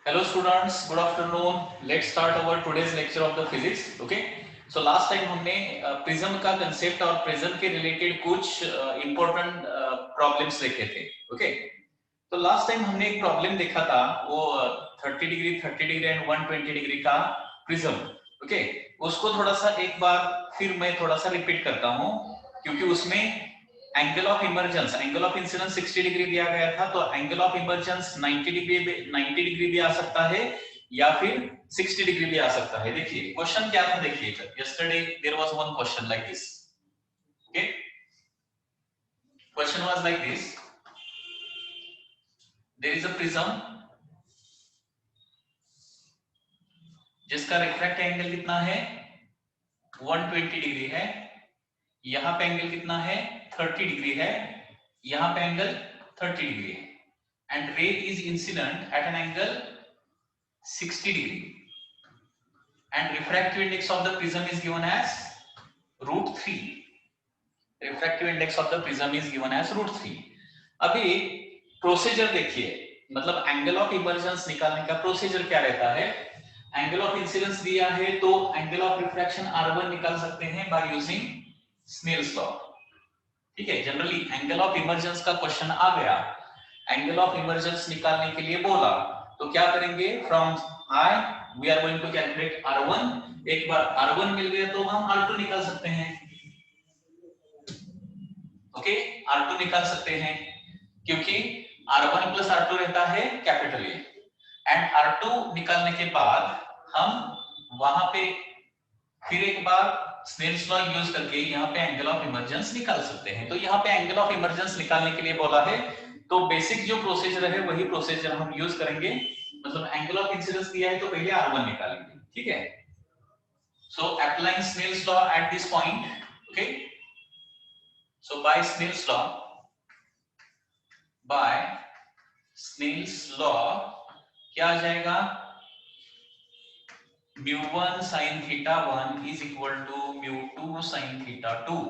Hello students, good afternoon. Let's start our today's lecture of the physics. Okay. So last time हमने prism का concept और prism के related कुछ important problems देखे थे. Okay. तो लास्ट टाइम हमने एक प्रॉब्लम देखा था वो 30 डिग्री एंड 120 डिग्री का प्रिज्म. ओके. उसको थोड़ा सा एक बार फिर मैं थोड़ा सा रिपीट करता हूँ क्योंकि उसमें angle of emergence, angle of incidence 60 degree दिया गया था, तो एंगल ऑफ इमर्जेंस 90 डिग्री भी आ सकता है या फिर 60 डिग्री भी आ सकता है. देखिए क्वेश्चन क्या था, देखिए yesterday there was one question like this. Okay, question was like this. There is a prism जिसका रिफ्रैक्ट एंगल कितना है 120 डिग्री है, यहां पे एंगल कितना है 30 डिग्री है, यहां पे एंगल 30 डिग्री है, and ray is incident at an angle 60 degree and refractive index of the prism is given as √3. refractive index of the prism is given as √3. अभी प्रोसीजर देखिए, मतलब एंगल ऑफ इमर्जेंस निकालने का procedure क्या रहता है. Angle of incidence दिया है तो एंगल ऑफ रिफ्रैक्शन R1 निकाल सकते हैं बाय यूजिंग स्नेल्स लॉ. ठीक है, जनरली एंगल ऑफ इमर्जेंस का क्वेश्चन आ गया, एंगल ऑफ इमर्जेंस निकालने के लिए बोला तो क्या करेंगे, from I we are going to calculate R1. एक बार R1 मिल गया तो हम R2 निकाल सकते हैं. ओके, R2 निकाल सकते हैं क्योंकि R1 प्लस R2 रहता है कैपिटल ए, एंड R2 निकालने के बाद हम वहां पे फिर एक बार स्नेल्स लॉ यूज करके यहाँ पे एंगल ऑफ इमर्जेंस निकाल सकते हैं. तो यहाँ पे एंगल ऑफ इमर्जेंस निकालने के लिए बोला है तो बेसिक जो प्रोसीजर है वही प्रोसीजर हम यूज करेंगे. मतलब एंगल ऑफ इंसिडेंस दिया है तो पहले R1 निकालेंगे. ठीक है, so applying Snell's law at this point. Okay, so by Snell's law क्या आ जाएगा, mu1 sin theta 1 is equal to mu2 sin theta 2.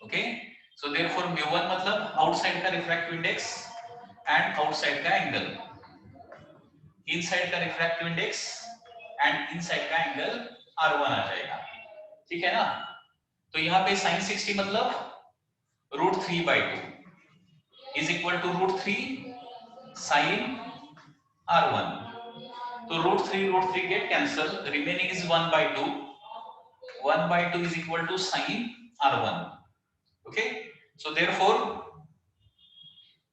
okay, so therefore mu1 मतलब आउटसाइड का रिफ्रैक्टिव इंडेक्स एंड आउटसाइड का angle, inside का refractive index and inside का angle R1 आ जाएगा. ठीक है ना. तो यहाँ पे sin 60 मतलब √3/2 is equal to √3 sin R1. तो √3 get cancel, remaining is 1/2. 1/2 is equal to sin R1. okay, so therefore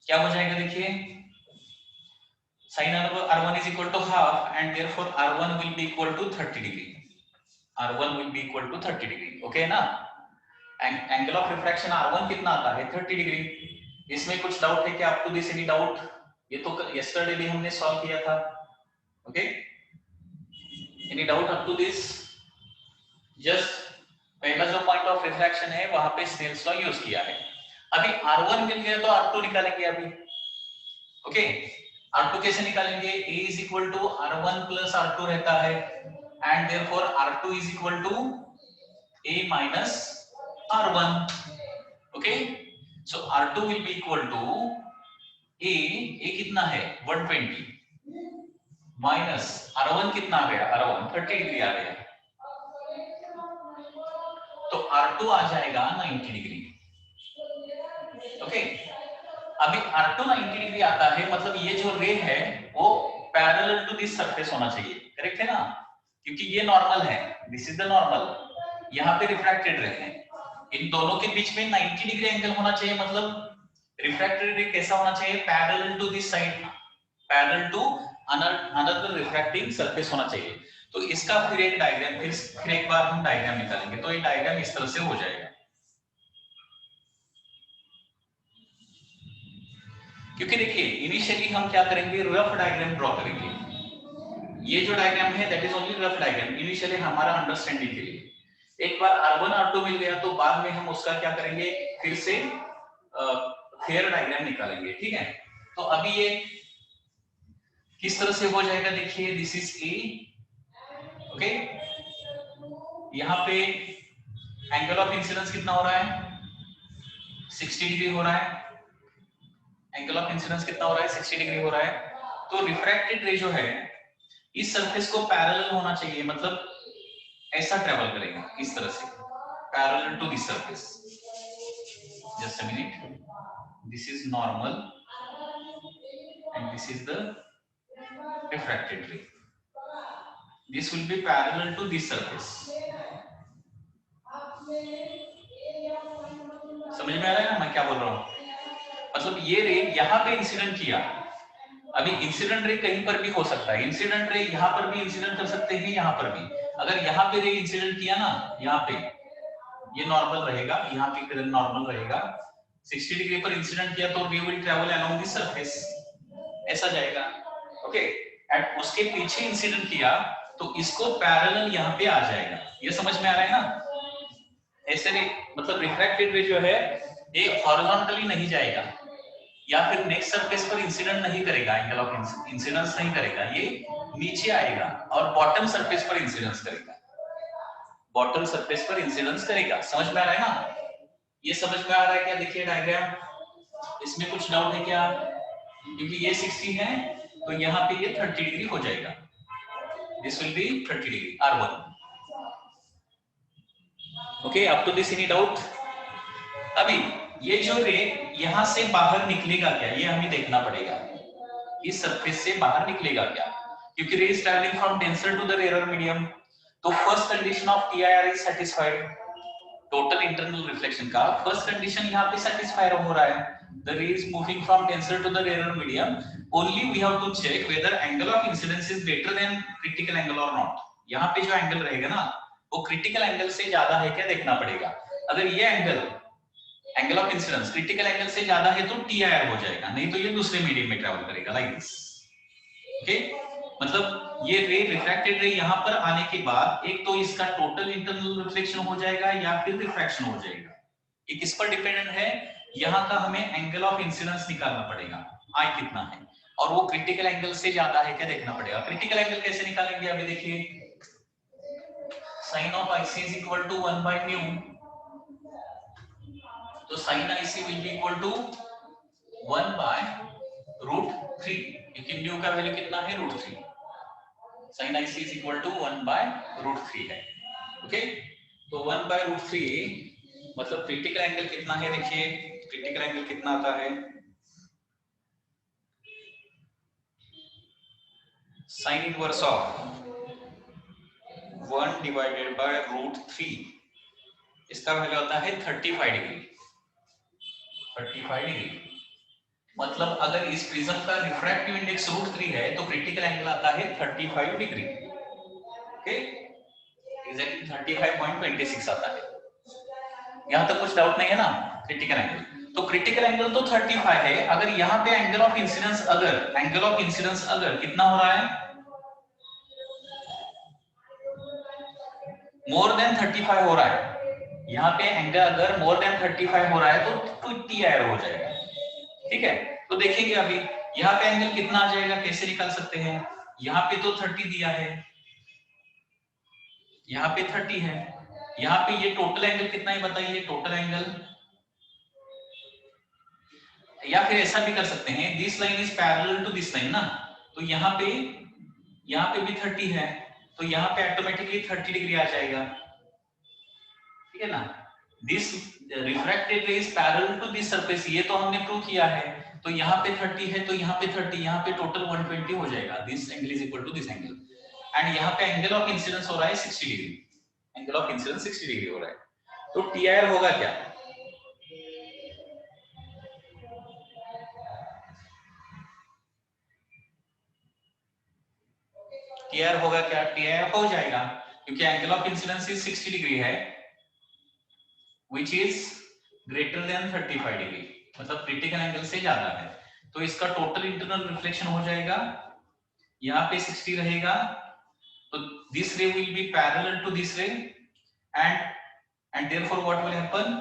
क्या हो जाएगा, देखिए sin R1 is equal to half and therefore R1 will be equal to 30 degree. R1 will be equal to 30 degree. okay ना. Angle of refraction R1 कितना आता है 30 degree. इसमें कुछ डाउट है क्या आपको, दिस एनी डाउट? ये तो यस्टरडे भी हमने सॉल्व किया था. Okay, any doubt up to this? Just पहला जो पॉइंट ऑफ रिफ्रैक्शन है वहां पे स्नेल्स लॉ यूज किया है. अभी R1 मिल गया तो R2 निकालेंगे अभी. ओके, R2 कैसे निकालेंगे, A is equal to R1 plus R2 रहता है and therefore R2 is equal to A minus R1. okay, so R2 will be equal to A कितना है 120 माइनस R1 कितना आ गया, R1 30 डिग्री आ गया, तो R2 आ जाएगा 90 डिग्री. ओके, अभी R2 90 डिग्री आता है मतलब ये जो रे है वो पैरेलल टू दिस सरफेस होना चाहिए. करेक्ट है ना, क्योंकि ये नॉर्मल है, दिस इज द नॉर्मल, यहाँ पे रिफ्रैक्टेड रे है, इन दोनों के बीच में 90 डिग्री एंगल होना चाहिए. मतलब रिफ्रैक्टेड रे कैसा होना चाहिए, parallel to this side, parallel to another refracting surface होना चाहिए. तो इसका फिर एक डायग्राम, फिर एक बार हम डायग्राम निकालेंगे. तो ये डायग्राम इस तरह से हो जाएगा. क्योंकि देखिए इनिशियली हम क्या करेंगे, रफ डायग्राम ड्रॉ करेंगे. ये जो डायग्राम है that is only rough diagram, initially हमारा अंडरस्टैंडिंग के लिए. एक बार R1 R2 मिल गया तो बाद में हम उसका क्या करेंगे, फिर से फेयर डायग्राम निकालेंगे. ठीक है, तो अभी ये किस तरह से हो जाएगा, देखिए दिस इज A. ओके, यहाँ पे एंगल ऑफ इंसिडेंस कितना हो रहा है 60 डिग्री हो रहा है. एंगल ऑफ इंसिडेंस कितना हो रहा है 60 डिग्री हो रहा है. तो रिफ्रैक्टेड रे जो है इस सरफेस को पैरेलल होना चाहिए, मतलब ऐसा ट्रेवल करेगा इस तरह से, parallel to this surface. Just a minute, this is normal and this is the refracted ray. This will be parallel to this surface. समझ में आ रहा है ना मैं क्या बोल रहा हूँ? मतलब ये रे यहाँ पे इंसिडेंट किया, अभी इंसिडेंट रे कहीं पर भी हो सकता है, इंसिडेंट रे यहाँ पर भी इंसिडेंट कर सकते हैं, यहाँ पर भी। अगर यहाँ पे रे इंसिडेंट किया ना, यहाँ पे ये नॉर्मल रहेगा, यहाँ पे करंट नॉर्मल रहेगा, 60 डिग्री पर इंसिडेंट किया तो रे will travel along this surface, ऐसा जाएगा। ओके, एंड उसके पीछे इंसिडेंट किया तो इसको पैरेलल यहाँ पे आ जाएगा। ये समझ में आ रहा है ना? ऐसे रे मतलब रिफ्रैक्टेड रे जो है ये हॉरिजॉन्टली नहीं जाएगा या फिर नेक्स्ट सरफेस पर इंसिडेंट नहीं करेगा, एंगल ऑफ इंसिडेंस नहीं करेगा, ये नीचे आएगा और बॉटम सरफेस पर इंसिडेंस करेगा, बॉटम सरफेस पर इंसिडेंस करेगा। समझ में आ रहा है ना? ये समझ में आ रहा है क्या? देखिए डायग्राम, इसमें कुछ डाउट है क्या? क्योंकि ये 60 है तो यहाँ पे ये 30 डिग्री हो जाएगा, this will be 30 degree R1। Okay, up to this any doubt? अभी ये जो रे यहां से बाहर निकलेगा क्या, ये हमें देखना पड़ेगा, इस सरफेस से बाहर निकलेगा क्या, क्योंकि ray is travelling from denser to the rarer medium. तो first condition of TIR is satisfied, total internal reflection का फर्स्ट कंडीशन यहाँ पे सेटिस्फाई हो रहा है। The ray is moving from denser to the rarer medium. Only we have to check whether angle of incidence is greater than critical angle or not. यहाँ पे जो angle रहेगा ना वो क्रिटिकल एंगल से ज्यादा है क्या देखना पड़ेगा। अगर ये angle of incidence critical angle से ज्यादा है तो TIR हो जाएगा, नहीं तो ये दूसरे मीडियम में ट्रैवल करेगा लाइक दिस। ओके, मतलब ये रे रिफ्रैक्टेड रे यहाँ पर आने के बाद एक तो इसका टोटल इंटरनल रिफ्लेक्शन हो जाएगा या फिर रिफ्रैक्शन हो जाएगा। ये किस पर डिपेंडेंट है? यहाँ का हमें एंगल ऑफ इंसिडेंस निकालना पड़ेगा, I कितना है, और वो क्रिटिकल एंगल से ज्यादा है क्या देखना पड़ेगा। क्रिटिकल एंगल कैसे निकालेंगे? अभी देखिए, sin of IC is equal to 1 by mu, तो sin IC will be equal to 1 by √3, क्योंकि mu का वैल्यू कितना है? √3। sin IC is equal to 1 by √3 है। ओके, तो 1 by √3 मतलब क्रिटिकल एंगल कितना है? देखिए क्रिटिकल एंगल कितना आता है? Sine inverse of 1 divided by √3, इसका वैल्यू आता है 35 डिग्री। 35 डिग्री मतलब अगर इस प्रिज्म का रिफ्रैक्टिव इंडेक्स √3 है तो क्रिटिकल एंगल आता है 35 डिग्री। ओके, एग्जैक्टली 35.26 आता है। यहां तक कुछ डाउट नहीं है ना? क्रिटिकल एंगल, तो क्रिटिकल एंगल तो 35 है। अगर यहाँ पे एंगल ऑफ इंसिडेंस अगर कितना हो रहा है? मोर देन 35 हो रहा है। यहाँ पे एंगल अगर मोर देन 35 हो रहा है तो TIR हो जाएगा। ठीक है, तो देखेंगे अभी यहाँ पे एंगल कितना आ जाएगा, कैसे निकाल सकते हैं? यहाँ पे तो 30 दिया है, यहाँ पे 30 है, यहाँ पे ये टोटल एंगल कितना है बताइए? टोटल एंगल, या फिर ऐसा भी कर सकते हैं, this line is parallel to this line ना, तो यहाँ पे भी 30 है तो यहाँ पे ऑटोमेटिकली 30 डिग्री आ जाएगा। ठीक है ना? This refracted ray is parallel to this surface, ये तो हमने प्रूव किया है। तो यहाँ पे 30 है तो यहाँ पे 30, यहाँ पे टोटल 120 हो जाएगा। This angle is equal to this angle, and यहाँ पे एंगल ऑफ इंसिडेंस हो रहा है 60 degree, angle of incidence 60 degree हो रहा है। तो TIR होगा क्या? TIR होगा क्या? TIR हो जाएगा क्योंकि angle of incidence is 60 degree है, which is greater than 35 degree, मतलब क्रिटिकल एंगल से ज्यादा है। तो इसका टोटल इंटरनल रिफ्लेक्शन हो जाएगा, यहाँ पे 60 रहेगा, तो this ray will be parallel to this ray and therefore what will happen?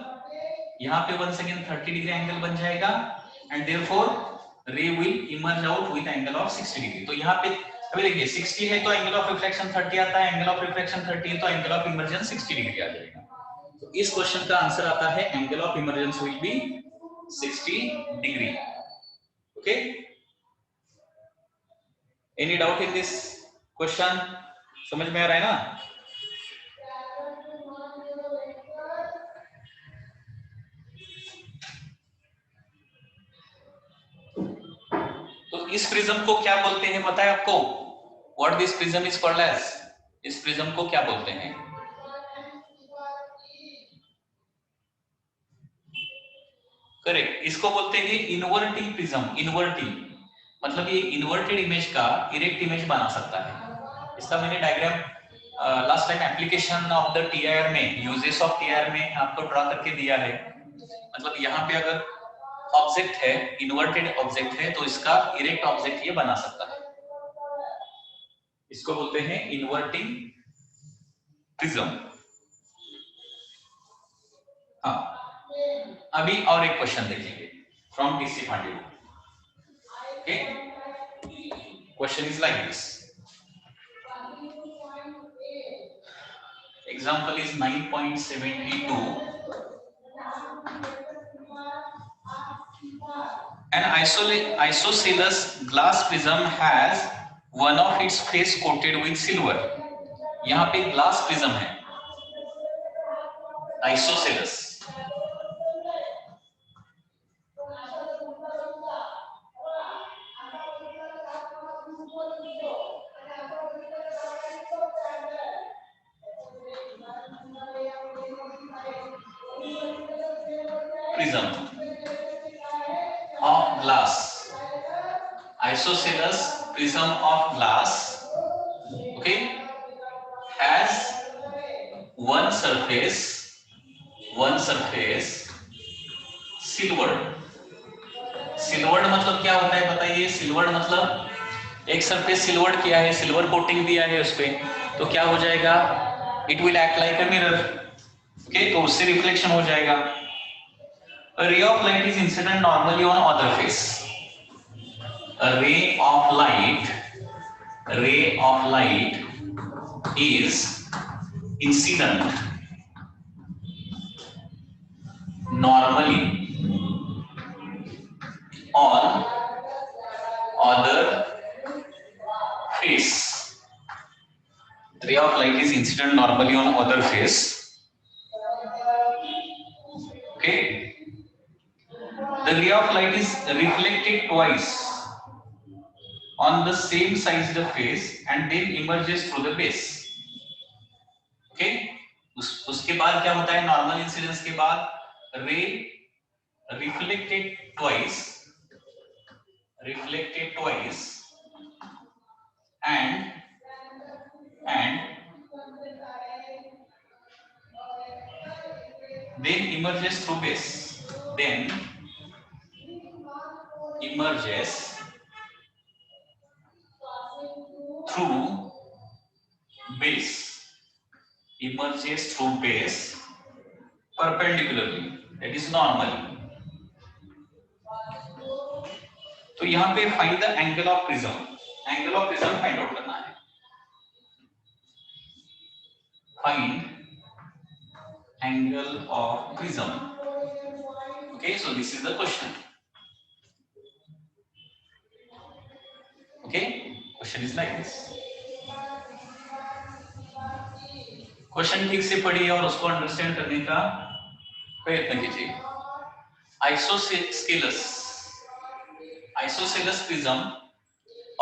यहाँ पे once again 30 डिग्री एंगल बन जाएगा and therefore ray will emerge out with angle of 60 degree. तो यहाँ पे अभी देखिए 60 है तो एंगल ऑफ रिफ्लेक्शन 30 आता है, एंगल ऑफ रिफ्लेक्शन 30 है तो एंगल ऑफ इमर्जेंस 60 डिग्री आ जाएगा। तो इस क्वेश्चन का आंसर आता है angle of emergence will be 60 degree. Okay, any doubt in this question? समझ में आ रहा है ना? तो इस प्रिज्म को क्या बोलते हैं पता है आपको? What this prism is called as? इस प्रिज्म को क्या बोलते हैं? करेक्ट, इसको बोलते हैं इन्वर्टिंग प्रिज्म। इन्वर्टिंग मतलब ये इन्वर्टेड इमेज का इरेक्ट इमेज बना सकता है। इसका मैंने diagram last time application of the TIR में, यूजेस ऑफ टीआईआर में आपको ड्रा करके दिया है। मतलब यहाँ पे अगर ऑब्जेक्ट है, इन्वर्टेड ऑब्जेक्ट है, तो इसका इरेक्ट ऑब्जेक्ट ये बना सकता है। इसको बोलते हैं इन्वर्टिंग प्रिज्म। हाँ, अभी और एक क्वेश्चन देखेंगे from TC Pandey. Okay, question is like this. Example is 9.72. An isosceles glass prism has one of its face coated with silver. यहाँ पे ग्लास प्रिज्म है, isosceles. Prism of glass, isosceles prism of glass, okay, has one surface silvered. Silvered मतलब क्या होता है बताइए? Silvered मतलब एक सरफेस सिल्वर्ड किया है, सिल्वर कोटिंग दिया है उस पे, तो क्या हो जाएगा? It will act like a mirror. Okay, तो उससे रिफ्लेक्शन हो जाएगा। A ray of light is incident normally on other face. A ray of light is incident normally on other face. Ray of light is incident normally on other face. Okay. The ray of light is reflected twice on the same sized face and then emerges through the base. Okay. उसके बाद क्या होता है? Normal incidence के बाद रे reflected twice and then emerges through base. Then emerges through base. Emerges through base perpendicularly. That is normally. तो यहाँ पे find the angle of prism. Angle of prism find out करना है। Find angle of prism. Okay, so this is the question. Okay, question is like this. Question ठीक से पढ़िए और उसको अंडरस्टैंड करने का प्रयत्न कीजिए। Isosceles prism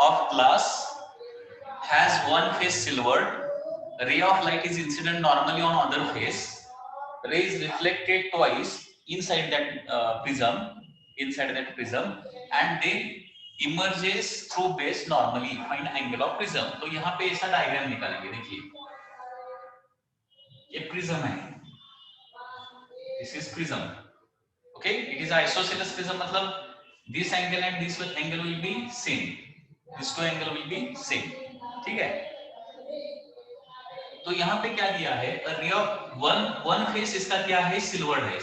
of glass has one face silvered. Ray of light is incident normally on other face. Ray is reflected twice inside that prism, and then emerges through base normally. Find angle of prism. तो यहाँ पे ऐसा diagram निकालेंगे। देखिए, ये prism है, this is prism. Okay, it is isosceles prism मतलब this angle and this angle will be same, these two angle will be same. ठीक है, तो यहाँ पे क्या दिया है? रे ऑफ वन फेस इसका क्या है? सिल्वर्ड है,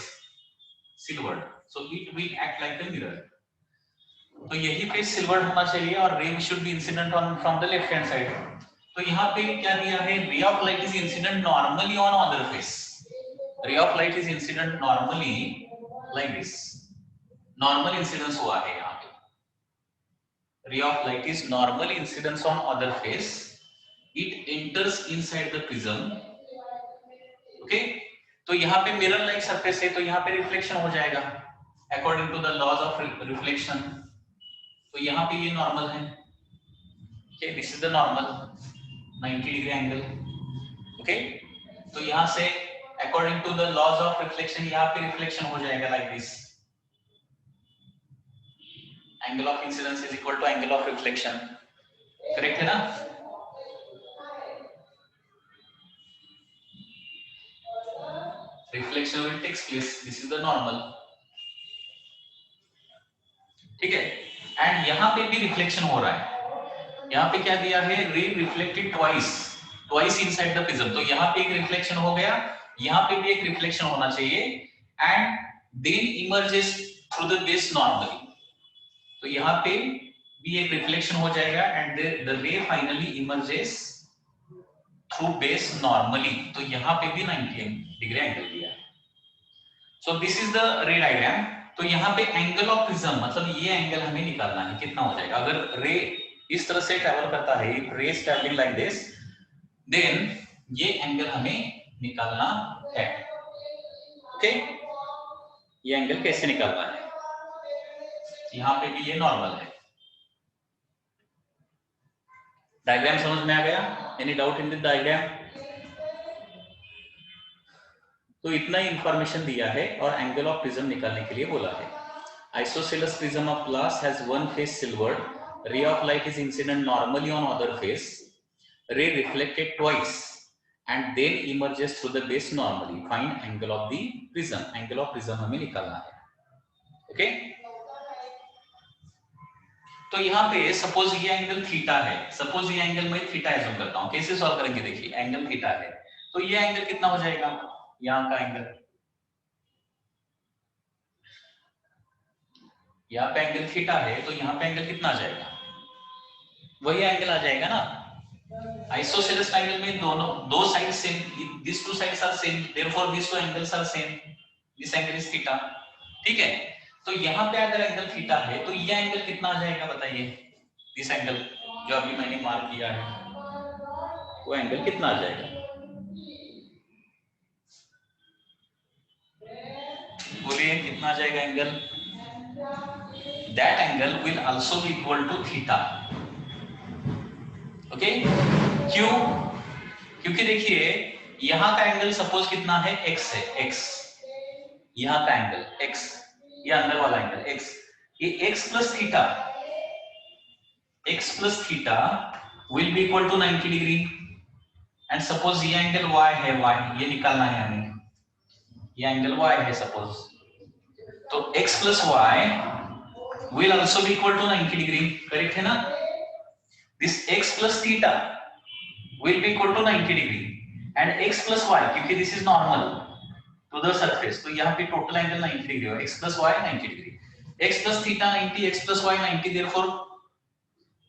silvered, so it will act like a mirror. तो यही फेस सिल्वर्ड होना चाहिए और रे should be incident on from the left hand side. तो यहाँ पे क्या दिया है? रे of light is incident normally on other face. रे of light is incident normally like this. Normal incidence हुआ है यहाँ पे। ray of light is normal incidence on other face, it enters inside the prism. Okay, तो यहाँ पे mirror like surface है तो यहाँ पे रिफ्लेक्शन हो जाएगा according to the laws of reflection. तो यहाँ पे ये नॉर्मल है. Okay, this is the normal 90 degree angle. Okay, तो यहाँ से according to the laws of reflection यहाँ पे रिफ्लेक्शन हो जाएगा like this. Angle of incidence is equal to angle of reflection. Correct है ना? Reflection will takes place. This is the normal. ठीक है. एंड यहाँ पे भी रिफ्लेक्शन हो रहा है. यहाँ पे क्या दिया है? रे reflected twice inside the prism. तो यहाँ पे एक रिफ्लेक्शन हो गया, यहाँ पे भी एक रिफ्लेक्शन होना चाहिए. And then emerges through the base normally. तो यहाँ पे भी एक रिफ्लेक्शन हो जाएगा and the ray finally emerges through base normally. तो यहाँ पे भी 90 डिग्री एंगल दिया है. So this is the ray diagram. तो यहाँ पे एंगल ऑफ प्रिज्म मतलब ये एंगल हमें निकालना है, कितना हो जाएगा. अगर रे इस तरह से ट्रैवल करता है, ray is travelling like this, then ये एंगल हमें निकालना है. ओके, ये एंगल कैसे निकालना है? यहाँ पे भी ये नॉर्मल है. डायग्राम समझ में आ गया? Any doubt in the diagram? तो इतना ही इंफॉर्मेशन दिया है और एंगल ऑफ प्रिज्म निकालने के लिए बोला है. Isosceles prism of glass has one face silvered, ray of light is incident normally on other face, ray reflected twice and then emerges through the base normally. Find angle of the prism. Angle of prism हमें निकालना है. Okay, तो यहाँ पे suppose ये angle theta है. Suppose ये angle में थीटा एज्यूम करता हूँ. कैसे सॉल्व करेंगे? देखिए, एंगल थीटा है तो ये एंगल कितना हो जाएगा? यहाँ का एंगल, यहाँ पे एंगल थीटा है तो यहाँ पे एंगल कितना आ जाएगा? वही एंगल आ जाएगा ना. आइसोसेलेस ट्रायंगल में दोनों दो side same, this two sides are same, therefore this two angles are same, this angle is theta. ठीक है, तो यहाँ पे अगर एंगल थीटा है तो ये एंगल कितना आ जाएगा बताइए? दिस एंगल जो अभी मैंने मार्क किया है वो एंगल कितना आ जाएगा? बोलिए कितना आ जाएगा angle? That angle will also be equal to theta. Okay, क्यों? क्योंकि देखिए यहाँ का एंगल सपोज कितना है? x है. x यहाँ का एंगल x, ये अंदर वाला एंगल x, ये x plus theta, x plus theta will be equal to 90 degree. And suppose ये एंगल y है, y ये निकालना है हमें. ये एंगल y है सपोज, तो x plus y will also be equal to 90 degree. Correct है ना? This x plus theta will be equal to 90 degree and x plus y, क्योंकि this is normal to the surface, तो यहाँ पे total angle 90 degree होगा. x plus y 90 degree, x plus theta 90, x plus y 90, therefore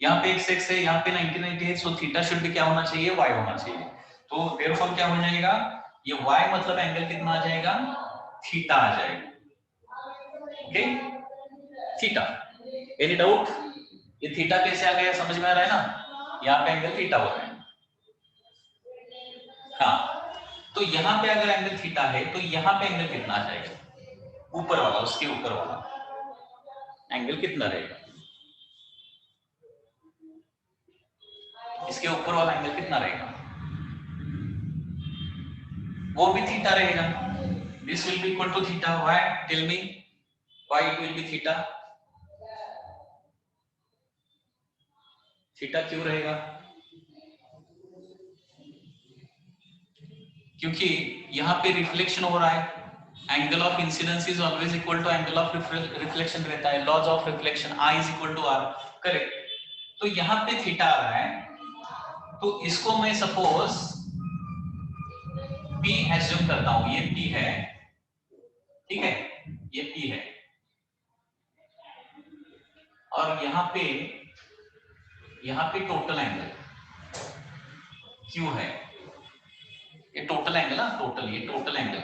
यहाँ पे x x है, यहाँ पे 90 90 है, so theta should be क्या होना चाहिए? y होना चाहिए. तो therefore क्या हो जाएगा? ये y मतलब एंगल कितना आ जाएगा? थीटा आ जाएगा. Okay, theta. Any doubt? ये थीटा कैसे आ गया? समझ में आ रहा है ना? यहाँ पे एंगल थीटा हो रहा है. हाँ, तो यहाँ पे अगर एंगल थीटा है तो यहाँ पे एंगल कितना आ जाएगा? ऊपर वाला, उसके ऊपर वाला एंगल कितना रहेगा? इसके ऊपर वाला एंगल कितना रहेगा? वो भी थीटा रहेगा. This will be equal to theta. Why? Tell me why it will be theta? Theta क्यों रहेगा? क्योंकि यहाँ पे रिफ्लेक्शन हो रहा है. Angle of incidence is always equal to angle of reflection रहता है. Laws of reflection I is equal to R. Correct. तो यहाँ पे थीटा आ रहा है तो इसको मैं सपोज P एज्यूम करता हूं. ये P है, ठीक है, ये P है और यहाँ पे टोटल एंगल Q है. ये टोटल एंगल ना, टोटल, ये टोटल एंगल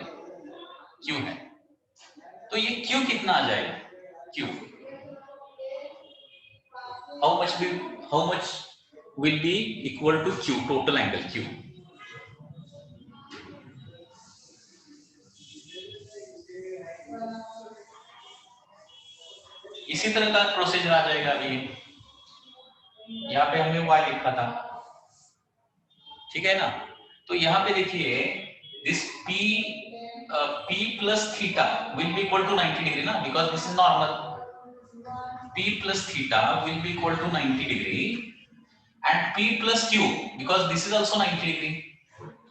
Q है. तो ये Q कितना आ जाएगा? Q how much will be equal to Q, total angle Q. इसी तरह का प्रोसीजर आ जाएगा। अभी यहाँ पे हमने y लिखा था, ठीक है ना। तो यहाँ पे देखिए this p plus theta will be equal to 90 degree ना, because this is normal. p plus theta will be equal to 90 degree and p plus q because this is also 90 degree.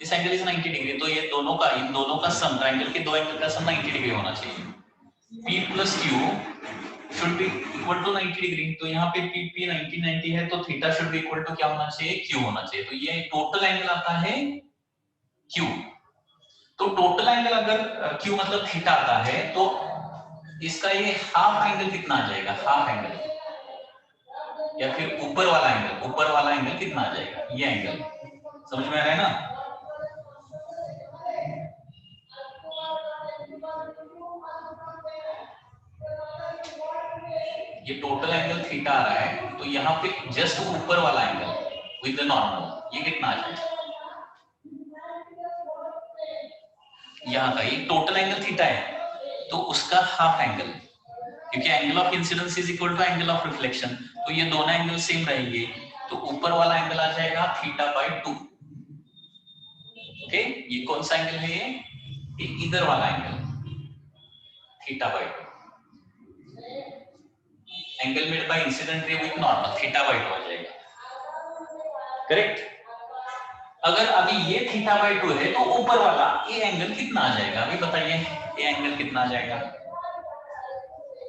This angle is 90 degree. तो ये दोनों का, इन दोनों का सम, triangle के दो angle का सम 90 डिग्री होना चाहिए. p plus q should be equal to 90 degree. तो यहाँ पे p 90 है तो theta should be equal to क्या होना चाहिए, q होना चाहिए. तो ये टोटल एंगल आता है q. तो टोटल एंगल अगर q मतलब थीटा आता है तो इसका ये हाफ एंगल कितना आ जाएगा, हाफ एंगल, या फिर ऊपर वाला एंगल, ऊपर वाला एंगल कितना आ जाएगा, ये एंगल. समझ में आ रहा है ना. ये टोटल एंगल थीटा आ रहा है तो यहाँ पे जस्ट ऊपर वाला एंगल विद द नॉर्मल ये कितना आ जाएगा, यहाँ का ये टोटल एंगल थीटा है तो उसका हाफ एंगल, क्योंकि angle of incidence is equal to angle of reflection, तो ये दोनों एंगल सेम रहेंगे. तो ऊपर वाला एंगल आ जाएगा थीटा बाय 2. ओके, ये कौन सा एंगल है, ये इधर वाला angle theta by 2. Angle made by incident ray with normal theta by 2 आ जाएगा. करेक्ट. अगर अभी ये थीटा बाय 2 है तो ऊपर वाला ये एंगल कितना आ जाएगा, अभी बताइए ये एंगल कितना आ जाएगा.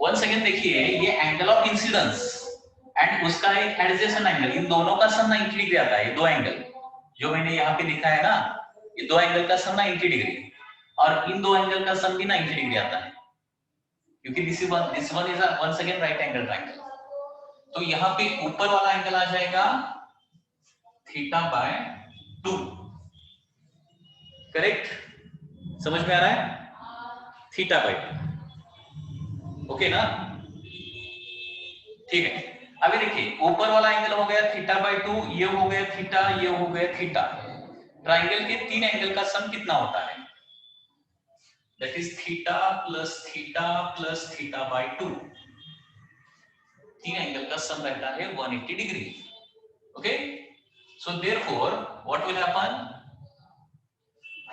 वन सेकेंड देखिए, ये एंगल ऑफ इंसिडेंस एंड उसका एक एडजेसेंट एंगल, इन दोनों का सम 90 डिग्री आता है. ये दो एंगल जो मैंने यहाँ पे लिखा है ना, ये दो एंगल का सम 90 डिग्री और इन दो एंगल का सम भी 90 डिग्री आता है, क्योंकि this one is once again right angle triangle. तो यहाँ पे ऊपर वाला एंगल आ जाएगा थीटा बाय 2. करेक्ट, समझ में आ रहा है, थीटा बाय 2. ओके ना, ठीक है. अभी देखिए ऊपर वाला एंगल हो गया थीटा बाय 2, ये हो गया थीटा, ये हो गया थीटा. ट्रायंगल के तीन एंगल का सम कितना होता है, that is theta plus theta by 2. तीन एंगल का सम रहता है 180 degree. Okay, so therefore what will happen,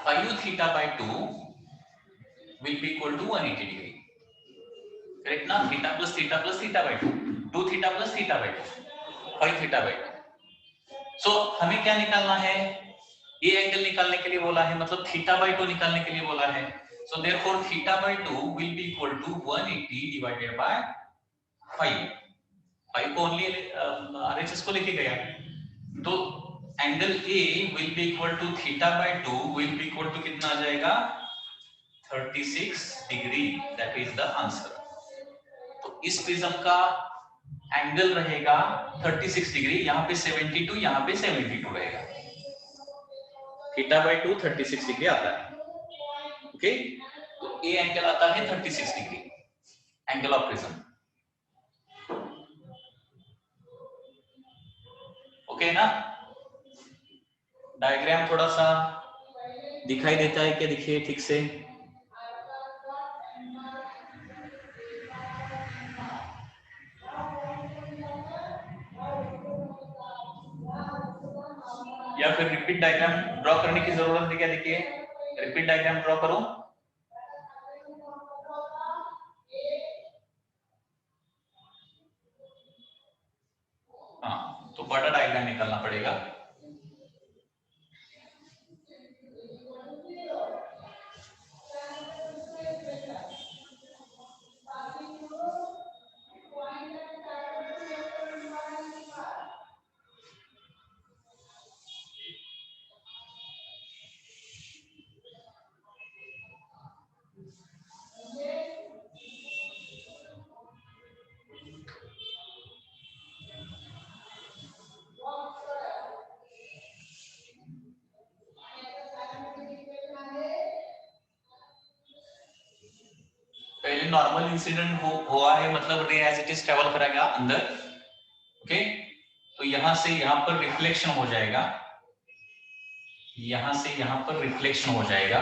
5 theta by 2 will be equal to 180 degree. Correct ना, theta plus theta by 2, 2 theta plus theta by 2, 5 theta by 2. सो हमें क्या निकालना है, ये एंगल निकालने के लिए बोला है, मतलब थीटा बाय 2 निकालने के लिए बोला है. So therefore theta by 2 will be equal to 180 divided by 5. 5 को ओनली आरएचएस को लेके गया तो angle A will be equal to theta by 2 will be equal to कितना आ जाएगा, 36 degree. That is the answer. तो इस प्रिज्म का एंगल रहेगा 36 डिग्री, यहाँ पे 72, यहाँ पे 72 रहेगा. थीटा बाय 2 36 डिग्री आता है. ओके, तो ए एंगल आता है 36 degree, angle of prism. Okay ना, डायग्राम थोड़ा सा दिखाई देता है क्या, दिखिए ठीक से. या फिर रिपीट डायग्राम ड्रॉ करने की जरूरत है क्या, देखिए रिपीट डायग्राम ड्रॉ करो. हाँ, तो बड़ा डायग्राम निकालना पड़ेगा. पहले नॉर्मल इंसिडेंट हुआ है, मतलब रे एज इट इज ट्रेवल करेगा अंदर. ओके, यहां से यहां पर रिफ्लेक्शन हो जाएगा, यहां से यहां पर रिफ्लेक्शन हो जाएगा,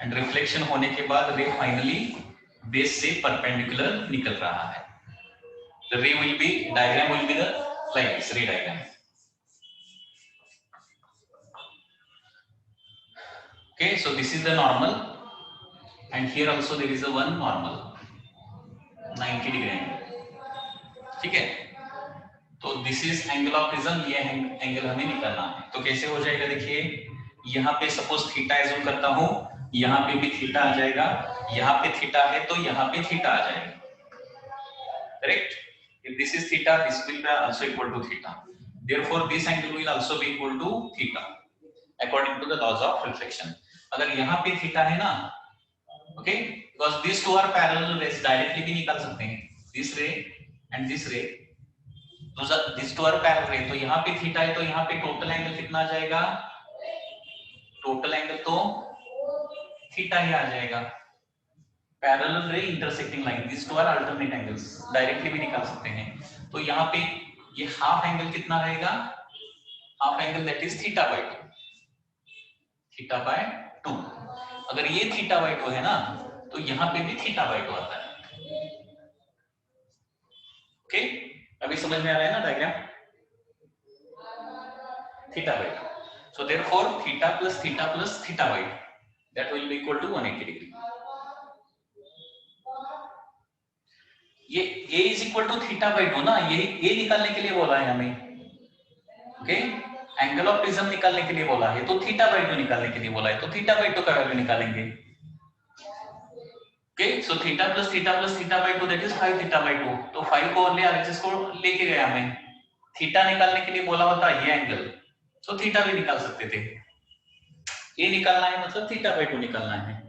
एंड रिफ्लेक्शन होने के बाद रे फाइनली बेस से परपेंडिकुलर निकल रहा है. The ray will be, diagram will be the like this, ray diagram. Okay, so this is the normal, and here also there is a one normal 90 degree angle. ठीक है, तो this is angle of prism, ये angle हमें निकालना है. तो कैसे हो जाएगा, देखिए यहाँ पे सपोज थीटा एज्यूम करता हूँ, यहाँ पे भी थीटा आ जाएगा, यहाँ पे थीटा है तो यहाँ पे थीटा आ जाएगा. Correct? If this is theta, this will be also equal to theta. Therefore, this angle will also be equal to theta, according to the laws of reflection. अगर यहाँ पे theta है ना, okay, because these two are parallel rays, directly भी निकाल सकते हैं. This ray and this ray, these two are parallel ray. तो यहाँ पे theta है तो यहाँ पे total angle कितना आ जाएगा? Total angle तो theta ही आ जाएगा. पैरेलल रे intersecting line, these two are alternate angles, directly भी निकाल सकते हैं. तो यहाँ पे ये हाफ एंगल कितना रहेगा? Half angle that is theta by 2. Theta by 2. अगर ये थीटा बाय 2 है ना, तो यहाँ पे भी थीटा बाय 2 आता है. ओके, अभी समझ में आ रहा है ना diagram? Theta by 2. So therefore theta plus theta by 2, that will be equal to 180 degree. ये a is equal to theta by 2 ना, ये a निकालने के लिए बोला है हमें. ओके, एंगल ऑफ प्रिज्म निकालने के लिए बोला है, तो थीटा बाय 2 निकालने के लिए बोला है, तो थीटा बाय 2 का वैल्यू निकालेंगे. Okay, so theta plus theta by 2 that is 5 theta by 2. तो 5 को और ले आरएचएस को लेके गया हमें. थीटा निकालने के लिए बोला होता ये एंगल, तो थीटा भी निकाल सकते थे. a निकालना है मतलब थीटा बाय 2 निकालना है.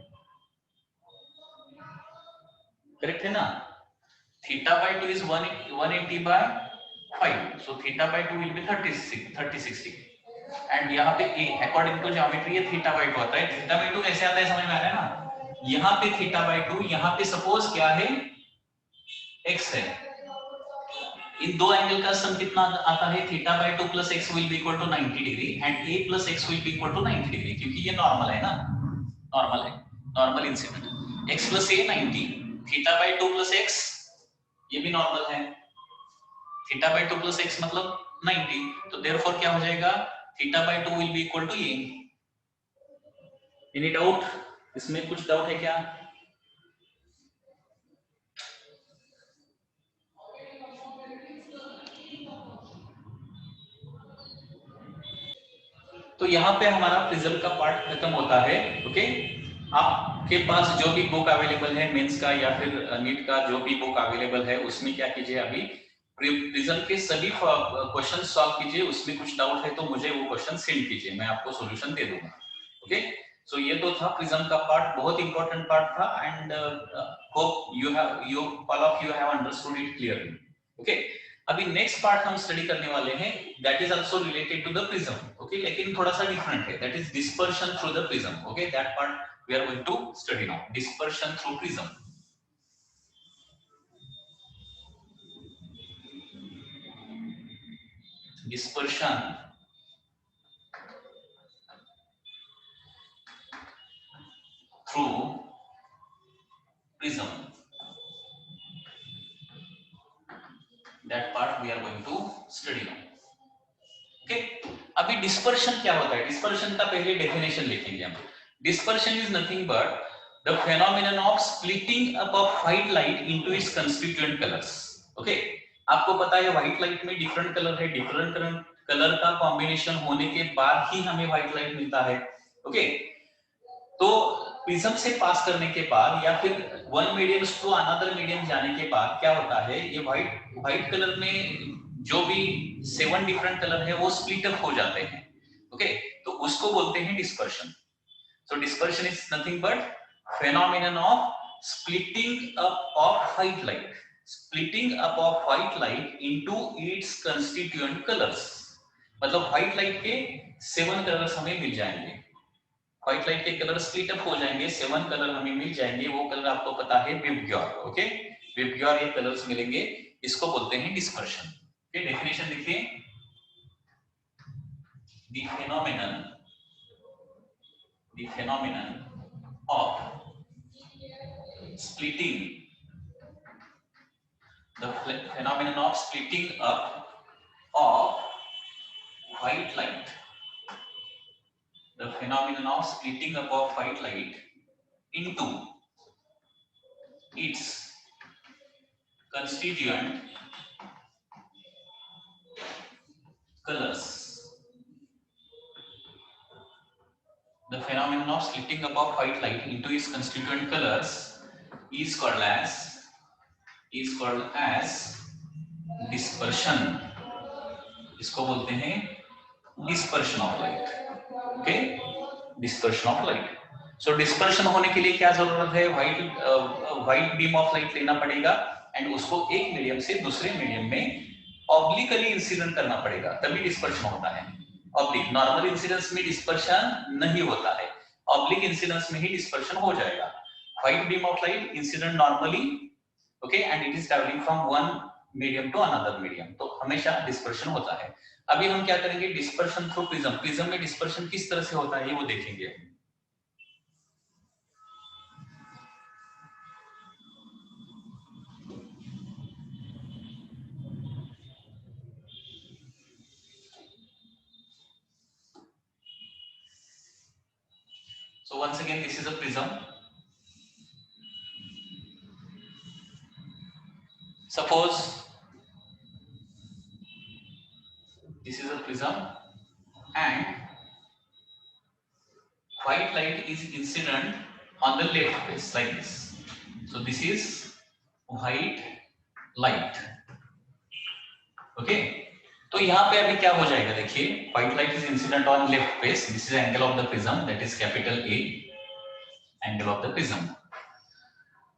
करेक्ट है ना? theta by 2 is 180 by 5, so theta by 2 will be 36 degree. and यहाँ पे a according to geometry ये theta by 2 आता है. theta by 2 कैसे आता है समझ में आ रहा है ना? यहाँ पे theta by 2, यहाँ पे सपोज क्या है, x है. इन दो एंगल का सम कितना आता है? theta by 2 plus x will be equal to 90 degree and a plus x will be equal to 90 degree, क्योंकि ये नॉर्मल है ना, नॉर्मल है, normal incident. x plus a 90, theta by 2 plus x ये भी नॉर्मल है. थीटा बाय 2 प्लस x मतलब 90, तो देयरफॉर क्या हो जाएगा? Theta by 2 will be equal to ये. Any doubt? इसमें कुछ डाउट है क्या? तो यहाँ पे हमारा प्रिज्म का पार्ट खत्म होता है. ओके, आपके पास जो भी बुक अवेलेबल है मेंस का या फिर नीट का जो भी बुक अवेलेबल है, उसमें क्या कीजिए, अभी प्रिज्म के सभी क्वेश्चन सॉल्व कीजिए. उसमें कुछ डाउट है तो मुझे वो क्वेश्चन सेंड कीजिए, मैं आपको सॉल्यूशन दे दूंगा. ओके, सो ये तो था प्रिज्म का पार्ट, बहुत इंपॉर्टेंट पार्ट था. And hope you all of you have understood it clearly. Okay, अभी नेक्स्ट पार्ट हम स्टडी करने वाले हैं, that is also related to the prism. Okay, लेकिन थोड़ा सा डिफरेंट है, that is dispersion through the prism. Okay, that part we are going to study now, dispersion through prism. Dispersion through prism, that part we are going to study now. Okay, अभी dispersion क्या होता है? Dispersion का पहले definition लिखेंगे हम. Dispersion is nothing but the phenomenon of splitting up of white light into its constituent colors. Okay, आपको पता है व्हाइट लाइट में डिफरेंट कलर है, डिफरेंट कलर का कॉम्बिनेशन होने के बाद ही हमें व्हाइट लाइट मिलता है. ओके, तो प्रिज्म से पास करने के बाद या फिर one medium to another medium जाने के बाद क्या होता है, ये व्हाइट कलर में जो भी 7 डिफरेंट कलर है वो स्प्लिट अप हो जाते हैं. ओके, तो उसको बोलते हैं dispersion. So dispersion is nothing but phenomenon of splitting up of white light, splitting up of white light into its constituent colors. मतलब white light के 7 कलर्स हमें मिल जाएंगे. व्हाइट लाइट के कलर स्प्लिट अप हो जाएंगे, 7 कलर हमें मिल जाएंगे. वो कलर आपको पता है विबग्योर. ओके, विबग्योर ये कलर्स मिलेंगे, इसको बोलते हैं डिस्पर्शन. ओके, डेफिनेशन देखिए, the phenomenon of splitting up of white light, the phenomenon of splitting up of white light into its constituent colors. The phenomenon of splitting up of white light into its constituent colors is called as dispersion. इसको बोलते हैं dispersion of light. Okay, dispersion of light. So dispersion होने के लिए क्या जरूरत है? White beam of light लेना पड़ेगा एंड उसको एक मीडियम से दूसरे मीडियम में ऑब्लिकली इंसिडेंट करना पड़ेगा, तभी डिस्पर्शन होता है. ऑब्लिक, नॉर्मल इंसिडेंस में डिस्पर्शन नहीं होता है, ऑब्लिक इंसिडेंस में ही डिस्पर्शन हो जाएगा. White beam of light incident normally, okay, and it is travelling from one medium to another medium, तो हमेशा डिस्पर्शन होता है. अभी हम क्या करेंगे? Dispersion through prism. प्रिज्म में डिस्पर्शन किस तरह से होता है ये वो देखेंगे. So once again, this is a prism. Suppose this is a prism and white light is incident on the left face like this. So this is white light. Okay. तो यहाँ पे अभी क्या हो जाएगा? देखिए, white light is incident on left face. This is angle of the prism, that is capital A, angle of the prism.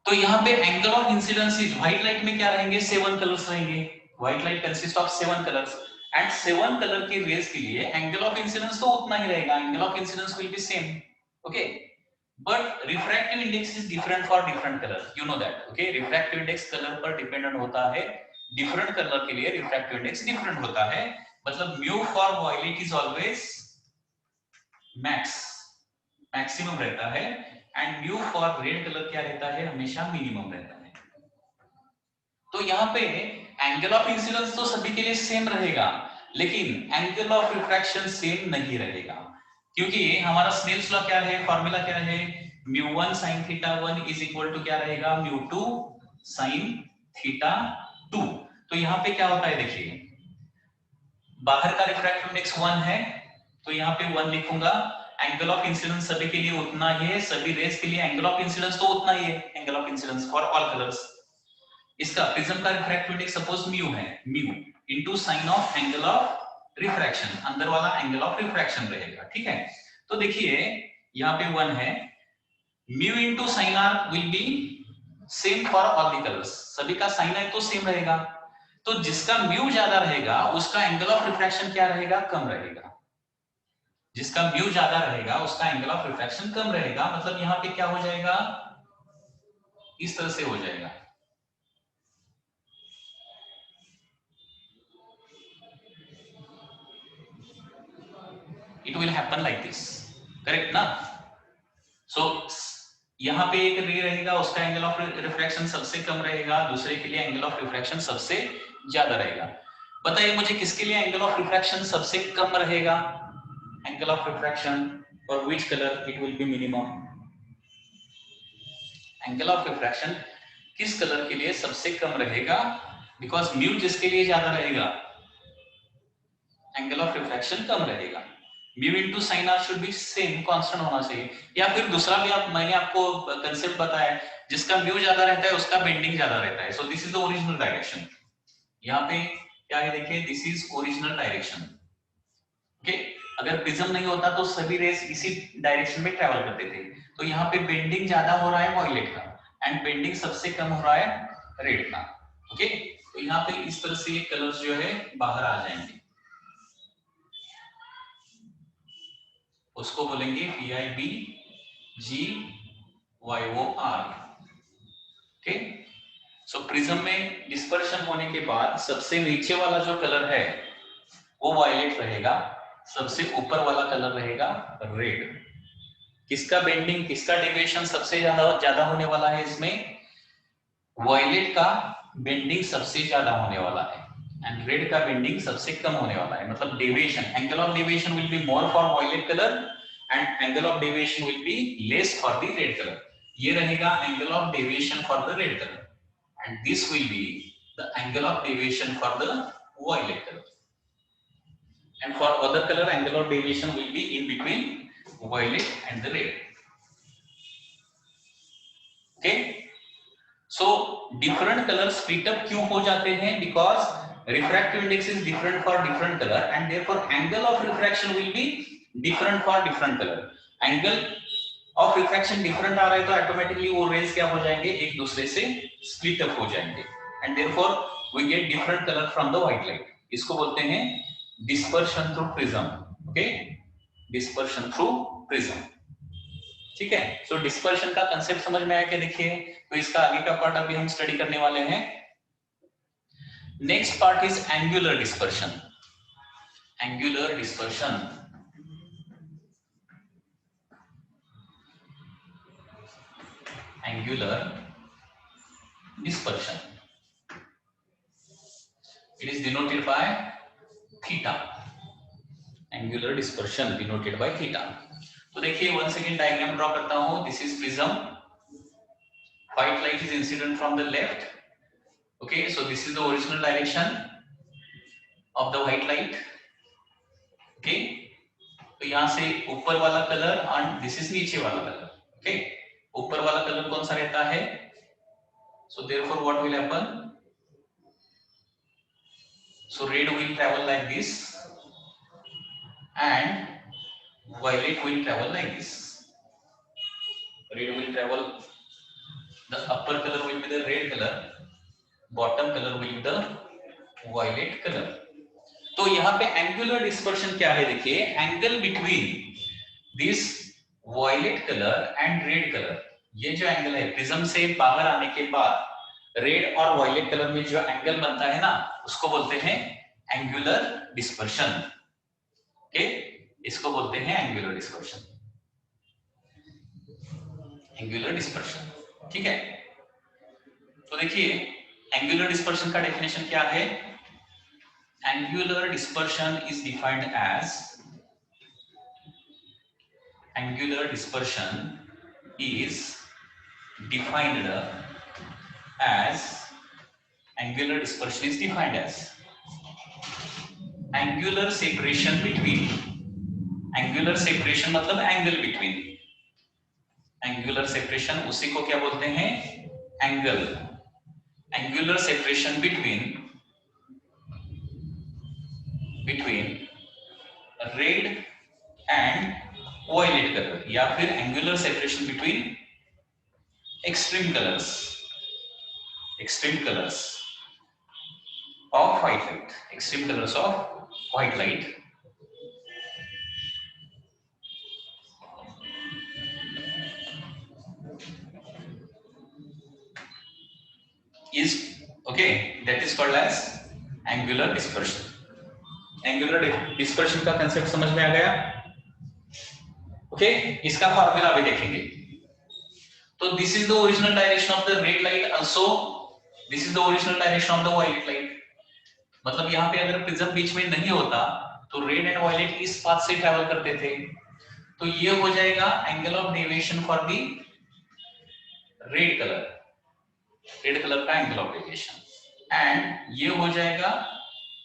तो यहाँ पे angle of incidence is, white light में क्या रहेंगे? 7 कलर्स रहेंगे. White light consist of 7 colours and 7 colour की raise के लिए एंगल ऑफ इंसिडेंस तो उतना ही रहेगा. Angle of incidence will be same, okay, but refractive index is different for different colour. You know that, okay. Refractive index colour पर dependent होता है. Different colour के लिए रिफ्रैक्टिव इंडेक्स डिफरेंट होता है. मतलब mu for violet is always maximum रहता है and mu for red colour क्या रहता है? हमेशा मिनिमम रहता है. तो यहाँ पे एंगल ऑफ इंसिडेंस तो सभी के लिए सेम रहेगा, लेकिन एंगल ऑफ रिफ्रैक्शन सेम नहीं रहेगा, क्योंकि हमारा स्नेल्स लॉ क्या है? फॉर्मूला क्या है? μ1 sin θ1 इज इक्वल टू क्या रहेगा? μ2 sin θ2. तो यहाँ पे क्या होता है? देखिए, बाहर का रिफ्रैक्टिव इंडेक्स 1 है, तो यहाँ पे 1 लिखूंगा. एंगल ऑफ इंसिडेंस सभी के लिए उतना ही है, सभी रेज के लिए एंगल ऑफ इंसिडेंस तो उतना ही है, angle of incidence for all colours. इसका प्रिज्म का रिफ्रैक्टिव इंडेक्स सपोज म्यू है, mu into sign of angle of refraction, अंदर वाला एंगल ऑफ रिफ्रैक्शन रहेगा. ठीक है, तो देखिए यहाँ पे 1 है, mu into sine r will be same for all the colours. सभी का साइन आर तो सेम रहेगा, तो जिसका म्यू ज्यादा रहेगा उसका एंगल ऑफ रिफ्रैक्शन क्या रहेगा? कम रहेगा. जिसका म्यू ज्यादा रहेगा उसका एंगल ऑफ रिफ्रैक्शन कम रहेगा. मतलब यहाँ पे क्या हो जाएगा? इस तरह से हो जाएगा. It will happen like this, correct ना? So यहाँ पे एक रे रहेगा, उसका एंगल ऑफ रिफ्रैक्शन सबसे कम रहेगा, दूसरे के लिए एंगल ऑफ रिफ्रैक्शन सबसे ज्यादा रहेगा. बताइए मुझे किसके लिए एंगल ऑफ रिफ्रैक्शन सबसे कम रहेगा? Angle of refraction for which colour it will B minimum? Angle of refraction किस कलर के लिए सबसे कम रहेगा? बिकॉज म्यू जिसके लिए ज्यादा रहेगा एंगल ऑफ रिफ्रैक्शन कम रहेगा. Mu into sine r should be same, constant होना चाहिए. या फिर दूसरा भी मैंने आपको कंसेप्ट बताया, जिसका म्यू ज्यादा रहता है उसका बेंडिंग ज्यादा रहता है. So this is the original direction. यहाँ पे क्या है? देखिए, this is original direction. Okay, अगर प्रिज्म नहीं होता तो सभी रेज इसी डायरेक्शन में ट्रैवल करते थे. तो यहाँ पे बेंडिंग ज्यादा हो रहा है वायलेट का एंड बेंडिंग सबसे कम हो रहा है रेड का. ओके, तो यहाँ पे इस तरह से कलर्स जो है बाहर आ जाएंगे. उसको बोलेंगे PIBGYOR. ओके, सो प्रिज्म में डिस्पर्शन होने के बाद सबसे नीचे वाला जो कलर है वो वायलेट रहेगा, सबसे ऊपर वाला कलर रहेगा रेड। किसका बेंडिंग, किसका डेविएशन सबसे ज्यादा होने वाला है इसमें? वायलेट का बेंडिंग सबसे ज्यादा होने वाला है एंड रेड का बेंडिंग सबसे कम होने वाला है। मतलब deviation, angle of deviation will be more for violet colour and angle of deviation will be less for the red colour. ये रहेगा angle of deviation for the red colour and this will be the angle of deviation for the violet colour, and for other color angle of deviation will be in between violet and the red. Okay, so different colors split up क्यों हो जाते हैं? Because refractive index is different for different color and therefore angle of refraction will be different for different color. Angle of refraction different आ रहा है तो automatically वो rays क्या हो जाएंगे? एक दूसरे से split up हो जाएंगे and therefore we get different color from the white light. इसको बोलते हैं dispersion through prism. Okay, dispersion through prism. ठीक है, सो डिस्पर्शन का कंसेप्ट समझ में आया क्या? देखिए, तो इसका आगे का पार्ट अभी हम स्टडी करने वाले हैं। Next part is angular dispersion. Angular dispersion, angular dispersion, it is denoted by theta. Angular dispersion denoted by theta. तो देखिए, वन सेकेंड डायग्राम ड्रॉ करता हूं। This is prism, white light is incident from the left. Okay, so this is the original direction of the white light. Okay, तो यहां से ऊपर वाला colour and this is नीचे वाला कलर। ओके, ऊपर वाला कलर कौन सा रहता है? So therefore what will happen? So red will travel like this and violet will travel like this. Red will travel, the upper color will be the red color, bottom color will be the violet color. तो यहाँ पे angular dispersion क्या है? देखिए, angle between this violet colour and red colour, ये जो angle है prism से बाहर आने के बाद रेड और violet कलर में जो एंगल बनता है ना, उसको बोलते हैं एंगुलर डिस्पर्शन। ओके, इसको बोलते हैं एंगुलर डिस्पर्शन। एंगुलर डिस्पर्शन, ठीक है। तो देखिए, एंगुलर डिस्पर्शन का डेफिनेशन क्या है? Angular dispersion is defined as, angular dispersion is defined as, angular dispersion is defined as angular separation between, angular separation मतलब एंगल बिटवीन, एंगुलर सेपरेशन उसी को क्या बोलते हैं? Angle. Angular separation between red and violet colour, या फिर angular separation between extreme colours of white light, extreme colours of white light is okay, that is called as angular dispersion. Angular dispersion का concept समझ में आ गया? Okay, इसका formula भी देखेंगे। तो this is the original direction of the red light, also this is the original direction of the violet light. मतलब यहाँ पे अगर प्रिज्म बीच में नहीं होता तो रेड एंड वायलेट इस पाथ से ट्रैवल करते थे, तो ये हो जाएगा angle of deviation for the red colour, red colour का एंगल ऑफ डेविएशन, एंड ये हो जाएगा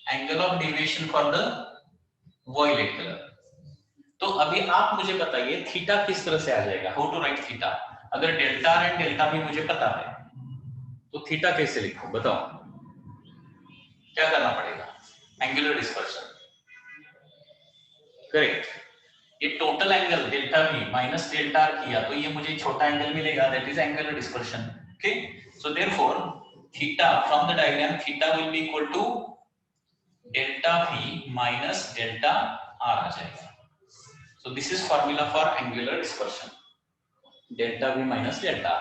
angle of deviation for the violet colour. तो अभी आप मुझे बताइए थीटा किस तरह से आ जाएगा? How to write theta? अगर डेल्टा एंड डेल्टा भी मुझे पता है तो थीटा कैसे लिखूं? बताओ, क्या करना पड़ेगा? Angular dispersion, correct. ये टोटल एंगल डेल्टा भी माइनस डेल्टा आर किया तो ये मुझे छोटा एंगल मिलेगा, that is angular dispersion. Okay, so therefore theta from the diagram, theta will be equal to delta v minus delta r आ जाएगा। So this is formula for angular dispersion, delta v minus delta.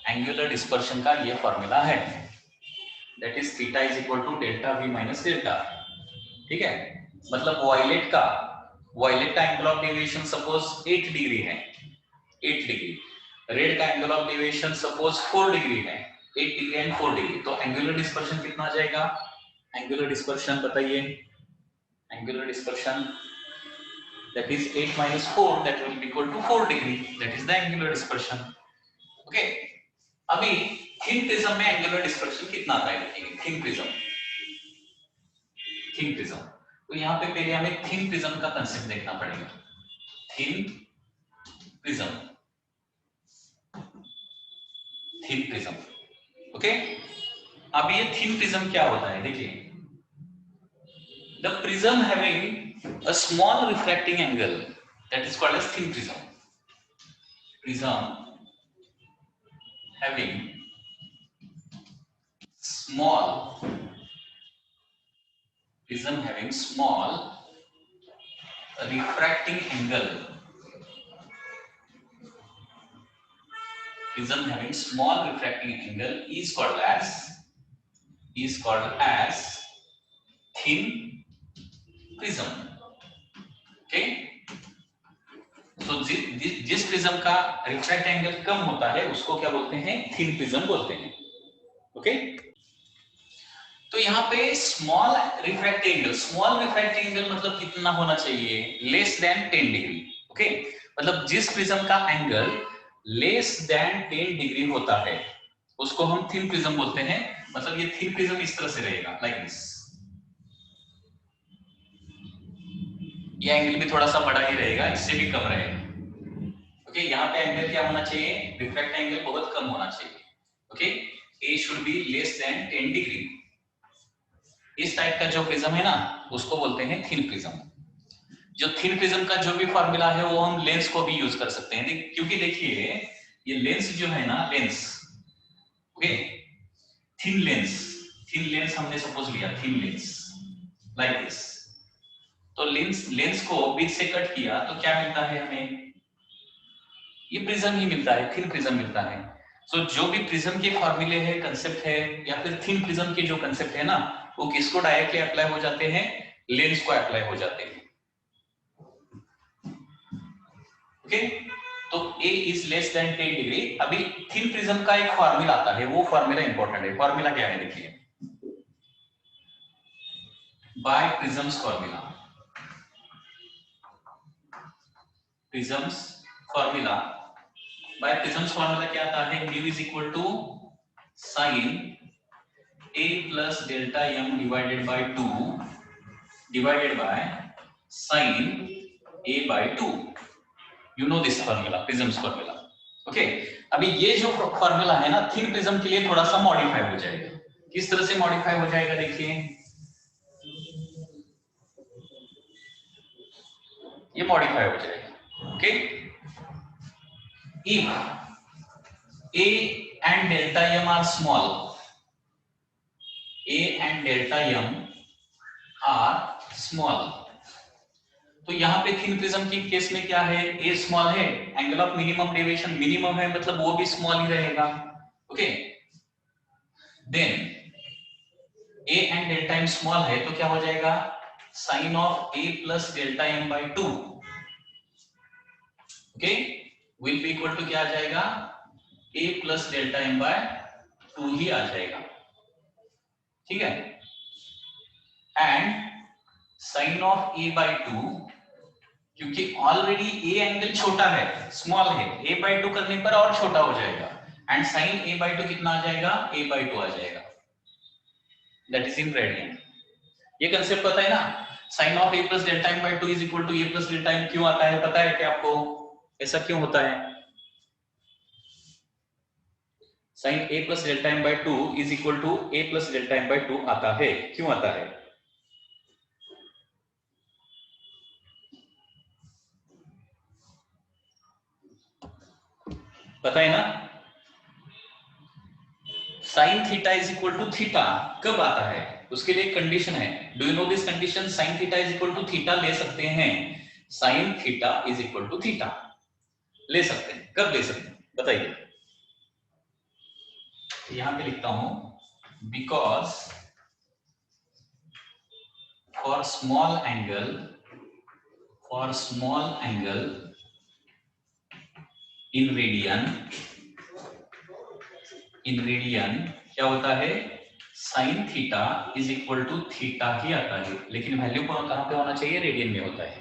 Angular dispersion का ये formula है, that is theta is equal to delta v minus delta. ठीक है, मतलब violet का angle of deviation suppose 8 degree है, 8 डिग्री। रेड का angle of deviation suppose 4 degree है, 8 डिग्री एंड 4 डिग्री। तो एंगुलर डिस्पर्शन कितना आ जाएगा? एंगुलर डिस्पर्शन बताइए। Angular dispersion that is 8 minus 4 that will be equal to 4 degree, that is the angular dispersion. Okay, अभी thin prism में angular dispersion कितना आता है देखेंगे। थिन प्रिज्म, थिन प्रिज्म, तो यहाँ पे पहले हमें थिन प्रिज्म का कंसेप्ट देखना पड़ेगा। Thin prism, thin prism. Okay, अब ये थिन प्रिज्म क्या होता है देखिए। The prism having a small refracting angle that is called as thin prism. Prism having small refracting angle, prism having small refracting angle is called as thin prism. Okay, तो जिस prism का refract angle कम होता है उसको क्या बोलते हैं? Thin prism बोलते हैं। ओके, तो यहाँ पे स्मॉल रिफ्रैक्ट एंगल मतलब कितना होना चाहिए? Less than 10 degree. ओके, मतलब जिस प्रिज्म का एंगल लेस देन 10 डिग्री होता है उसको हम थिन प्रिज्म बोलते हैं। मतलब ये थिन प्रिज्म इस तरह से रहेगा, लाइक दिस। ये एंगल भी थोड़ा सा बड़ा ही रहेगा, इससे भी कम रहेगा। ओके, यहाँ पे एंगल क्या होना चाहिए? रिफ्रैक्ट एंगल बहुत कम होना चाहिए। Okay, A should be less than 10 degree. इस टाइप का जो प्रिज्म है ना उसको बोलते हैं थिन प्रिज्म। जो थिन प्रिज्म का जो भी फॉर्मूला है वो हम लेंस को भी यूज कर सकते हैं, क्योंकि देखिए ये लेंस जो है ना, लेंस, ओके, थिन लेंस हमने सपोज लिया, थिन लेंस लाइक दिस। तो लेंस को बीच से कट किया तो क्या मिलता है हमें? ये प्रिज्म ही मिलता है, थिन प्रिज्म मिलता है। सो जो भी प्रिज्म के फॉर्मूले है, कंसेप्ट है, या फिर थिन प्रिज्म के जो कंसेप्ट है ना, वो किसको डायरेक्टली अप्लाई हो जाते हैं? लेंस को अप्लाई हो जाते हैं। ओके, तो A is less than 10 degree. अभी थिन प्रिज्म का एक फॉर्मूला आता है, वो फॉर्मूला इंपॉर्टेंट है। फॉर्मूला क्या है देखिए, by prisms formula. Prisms formula, by prisms formula क्या आता है? Mu is equal to sine A plus delta m divided by 2 divided by sine A by 2। You know this formula, prisms formula. Okay, अभी ये जो formula है ना thin prism के लिए थोड़ा सा मॉडिफाई हो जाएगा। किस तरह से मॉडिफाई हो जाएगा देखिए, ये मॉडिफाई हो जाएगा। Okay, if A and delta m are small, A and delta m are small, तो यहाँ पे थिन प्रिज्म की केस में क्या है? A स्मॉल है, angle of minimum deviation minimum है, मतलब वो भी स्मॉल ही रहेगा। Okay, then A and delta m small है तो क्या हो जाएगा? Sine of A plus delta m by 2, okay, will be equal to क्या आ जाएगा? A plus delta m by 2 ही आ जाएगा। ठीक है, and sine of A by 2, क्योंकि ऑलरेडी A एंगल छोटा है, स्मॉल है, A बाय 2 करने पर और छोटा हो जाएगा, एंड साइन A बाय 2 कितना आ जाएगा? A बाय 2 आ जाएगा, दैट इज इन रेडियन। ये कंसेप्ट पता है ना? Sine of A plus delta m by 2 is equal to A plus delta m क्यों आता है? पता है क्या आपको ऐसा क्यों होता है? Sine A plus delta m by 2 is equal to A plus delta m by 2 आता है, क्यों आता है? पता है ना? Sine theta is equal to theta कब आता है? उसके लिए एक कंडीशन है। Do you know this condition? Sine theta is equal to theta ले सकते हैं, sine theta is equal to theta ले सकते हैं। कब ले सकते हैं बताइए? यहां पे लिखता हूं, because for small angle in radian क्या होता है, sin theta is equal to theta ही आता है, लेकिन वैल्यू कहां पे होना चाहिए, रेडियन में होता है।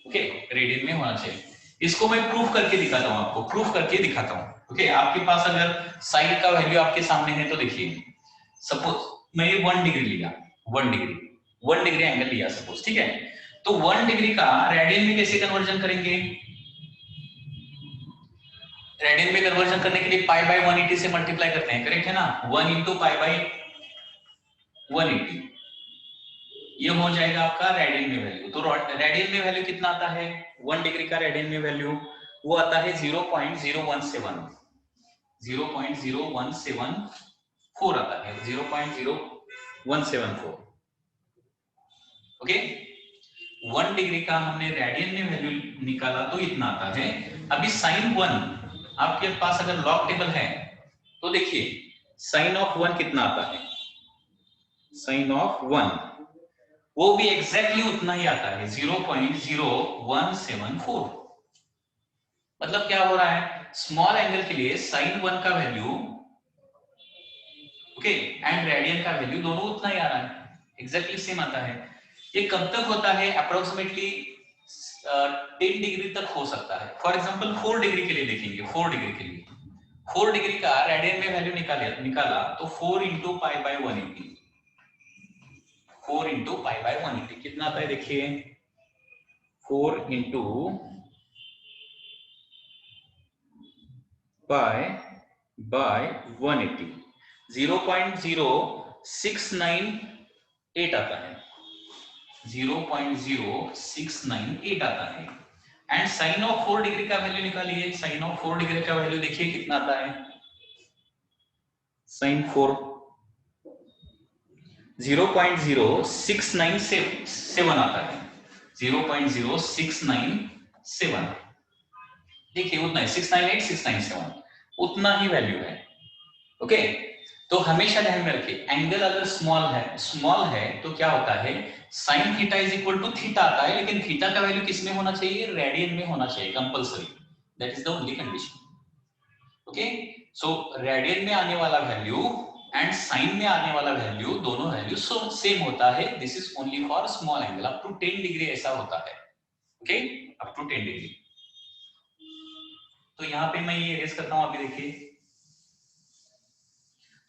ओके, रेडियन में होना चाहिए। इसको मैं प्रूफ करके दिखाता हूं, आपको प्रूफ करके दिखाता हूं। ओके, आपके पास अगर साइन का वैल्यू आपके सामने है तो देखिए, सपोज मैं 1 डिग्री लिया, 1 डिग्री एंगल लिया सपोज, ठीक है। तो 1 डिग्री का रेडियन में कैसे कन्वर्जन करेंगे, रेडियन में कन्वर्जन करने के लिए पाई बाय 180 से मल्टीप्लाई करते हैं, करेक्ट है ना। 1 इंटू पाई बाय 180, ये हो जाएगा आपका रेडियन में वैल्यू। तो रेडियन में वैल्यू कितना आता है, 1 डिग्री का रेडियन में वैल्यू वो आता है 0.017, 0.0174 आता है, 0.0174। ओके, 1 डिग्री का हमने रेडियन में वैल्यू निकाला तो इतना आता है। अभी साइन 1 आपके पास अगर लॉग टेबल है तो देखिए साइन ऑफ 1 कितना आता है, साइन ऑफ 1 वो भी एग्जैक्टली उतना ही आता है, 0.0174। मतलब क्या हो रहा है, स्मॉल एंगल के लिए साइन 1 का वैल्यू ओके एंड रेडियन का वैल्यू दोनों उतना ही आ रहा है, एग्जैक्टली सेम आता है। ये कब तक होता है, अप्रोक्सीमेटली 10 डिग्री तक हो सकता है। फॉर एग्जांपल 4 डिग्री के लिए देखेंगे, 4 डिग्री के लिए 4 डिग्री का रेडियन में वैल्यू निकाला तो 4 into pi by 180, 4 into pi by 180 कितना आता है, देखिए 4 इंटू पाई बाय 180, 0.0698 आता है, 0.0698 आता है। एंड साइन ऑफ 4 डिग्री का वैल्यू निकालिए, साइन ऑफ 4 डिग्री का वैल्यू देखिए कितना आता है, साइन 4 0.0697 आता है, 0.0697 देखिए उतना है, 698 697 उतना ही वैल्यू है। ओके, तो हमेशा ध्यान में रखिए एंगल अगर स्मॉल है तो क्या होता है, sine theta is equal to theta आता है, लेकिन थीटा का वैल्यू किस में होना चाहिए, रेडियन में होना चाहिए compulsory, that is the only condition. Okay, so radian में आने वाला वैल्यू एंड साइन में आने वाला वैल्यू दोनों वैल्यू सेम होता है। This is only for small angle, up to 10 degree ऐसा होता है। Okay, up to 10 degree. तो यहां पे मैं ये इरेज करता हूं, अभी देखिए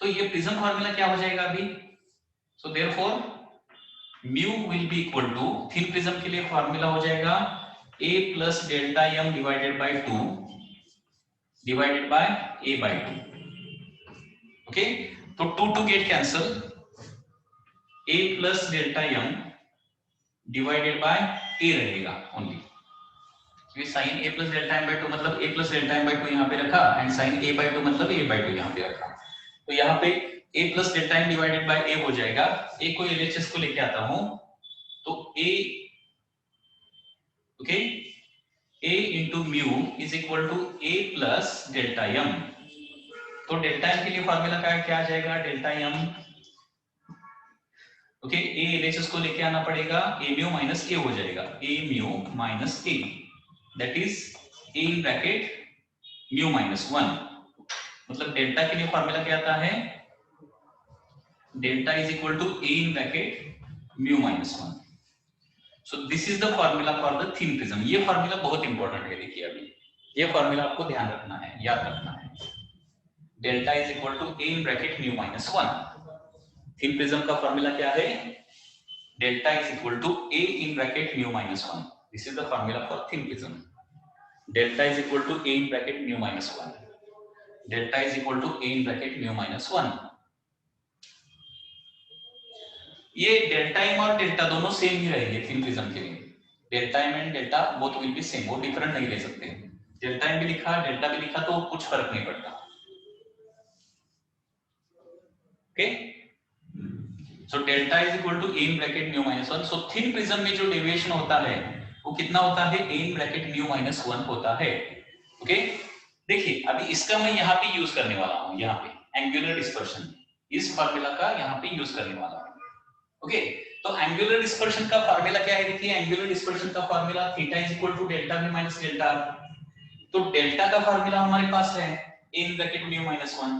तो ये प्रिज्म फार्मूला क्या हो जाएगा अभी, so therefore mu will be equal to, thin prism के लिए फार्मूला हो जाएगा a plus delta m divided by 2 divided by a by 2। Okay, तो 2 get cancel, a plus delta m divided by a रहेगा ओनली, क्योंकि sine a plus delta m by 2 मतलब a plus delta m by 2 यहां पे रखा and sign a by 2 मतलब a by 2 यहां पे रखा। तो यहाँ पे a plus delta m divided by a हो जाएगा। a को LHS को लेके आता हूं तो a okay a into mu is equal to a plus delta m। तो डेल्टा m के लिए फॉर्मूला क्या आ जाएगा, delta m okay a LHS को लेके आना पड़ेगा, a म्यू माइनस a हो जाएगा, a mu minus a that is a in bracket mu minus 1। मतलब डेल्टा के लिए फॉर्मूला क्या आता है, delta is equal to a in bracket mu minus 1। So this is the formula for the thin prism. ये formula बहुत important है, देखिए अभी ये फॉर्मूला आपको ध्यान रखना है, याद रखना है। Delta is equal to a in bracket mu minus 1। Thin prism का फॉर्मूला क्या है, delta is equal to a in bracket mu minus 1। This is the formula for thin prism. Delta is equal to a in bracket mu minus 1, delta is equal to a in bracket mu minus 1। ये delta m और delta दोनों same ही रहेंगे thin prism के लिए, delta m and delta both will be same, वो different नहीं ले सकते। डेल्टा m भी लिखा डेल्टा भी लिखा तो कुछ फर्क नहीं पड़ता। Okay, so delta is equal to a in bracket mu minus 1। So thin prism में जो डेविएशन होता है वो कितना होता है, a in bracket mu minus 1 होता है। ओके, देखिए अभी इसका मैं यहाँ पे यूज करने वाला हूँ, यहाँ पे एंगुलर डिस्पर्शन इस फॉर्मूला का यहाँ पे यूज करने वाला हूँ। ओके, तो एंगुलर डिस्पर्शन का फार्मूला क्या है? देखिए एंगुलर डिस्पर्शन का formula theta is equal to delta v minus delta r। तो डेल्टा का फार्मूला हमारे पास है a in bracket mu minus 1।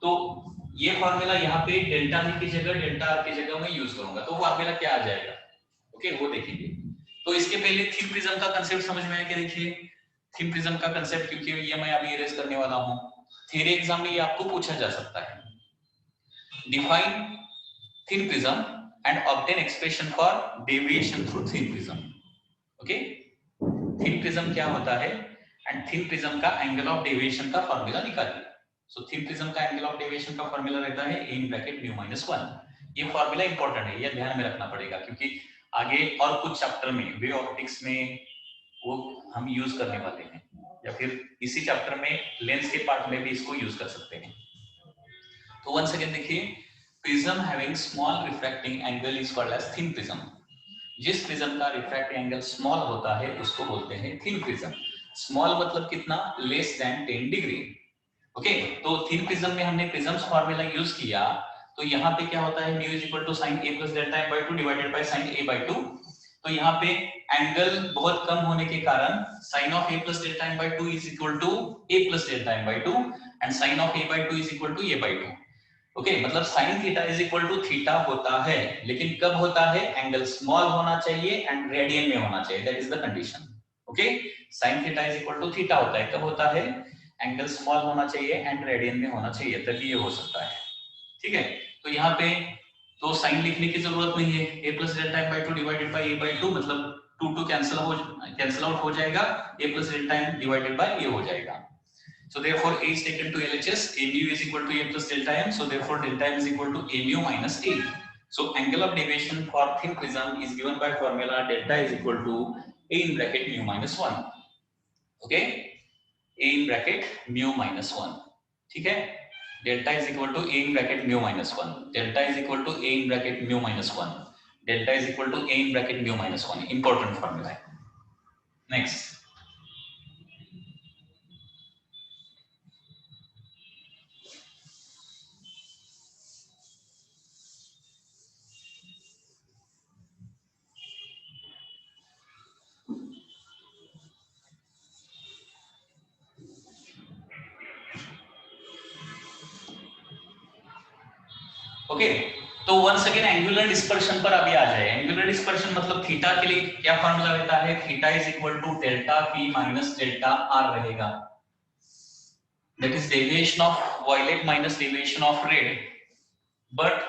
तो ये फार्मूला यहाँ पे डेल्टा v की जगह डेल्टा r की जगह मैं यूज करूंगा, तो फार्मूला क्या आ जाएगा? ओके वो देखेंगे। तो इसके पहले थिन प्रिज्म का कांसेप्ट समझ में आया क्या? देखिए थिन प्रिज्म का कांसेप्ट, क्योंकि ये मैं अभी इरेज करने वाला हूं, थ्योरी एग्जाम में ये आपको पूछा जा सकता है। Define thin prism and obtain expression for deviation through thin prism. Okay, thin prism क्या होता है एंड थिन प्रिज्म का एंगल ऑफ डेविएशन का फार्मूला निकालिए। सो थिन प्रिज्म का एंगल ऑफ डेविएशन का फार्मूला रहता है a in bracket mu minus 1। ये फार्मूला इंपॉर्टेंट है, ये ध्यान में रखना पड़ेगा, क्योंकि आगे और कुछ चैप्टर में वे ऑप्टिक्स में वो हम यूज करने वाले हैं, या फिर इसी चैप्टर में लेंस के पार्ट में भी इसको यूज कर सकते हैं। तो वन सेकेंड देखिए, prism having small refracting angle is called as thin prism. जिस प्रिज्म का रिफ्रैक्टिंग एंगल स्मॉल होता है उसको बोलते हैं थिन प्रिज्म। स्मॉल मतलब कितना? Less than 10 degree. ओके, तो थिन प्रिज्म में हमने प्रिज्म्स फार्मूला यूज किया, तो यहाँ पे क्या होता है? Mu is equal to sin a plus delta m by 2 divided by sin a by 2। तो यहाँ पे एंगल बहुत कम होने के कारण sin of a plus delta m by 2 is equal to a plus delta m by 2 and sin of a by 2 is equal to a by 2। Okay, मतलब sin theta is equal to theta होता है, लेकिन कब होता है? Angle small होना चाहिए and radian में होना चाहिए, that is the condition. Okay, sin theta is equal to theta होता है, कब होता है? एंगल स्मॉल होना चाहिए एंड रेडियन में होना चाहिए, तभी ये हो सकता है। ठीक है, तो यहाँ पे तो साइन लिखने की जरूरत नहीं है, a plus delta m by 2 divided by a by 2, मतलब 2 कैंसिल आउट हो जाएगा, a plus delta m divided by a हो जाएगा। So therefore a is taken to LHS, a mu is equal to a plus delta m, so therefore delta m is equal to a mu minus a। So angle of deviation for thin prism is given by formula delta is equal to a in bracket mu minus 1। Okay, a in bracket mu minus 1। ठीक है, delta is equal to a in bracket mu minus 1, delta is equal to a in bracket mu minus 1, delta is equal to a in bracket mu minus 1। Important formula है। Next, okay, तो once again angular dispersion पर अभी आ जाए। Angular dispersion मतलब theta के लिए क्या formula रहता है? Theta is equal to delta p minus delta r रहेगा, that is deviation of violet minus deviation of red. But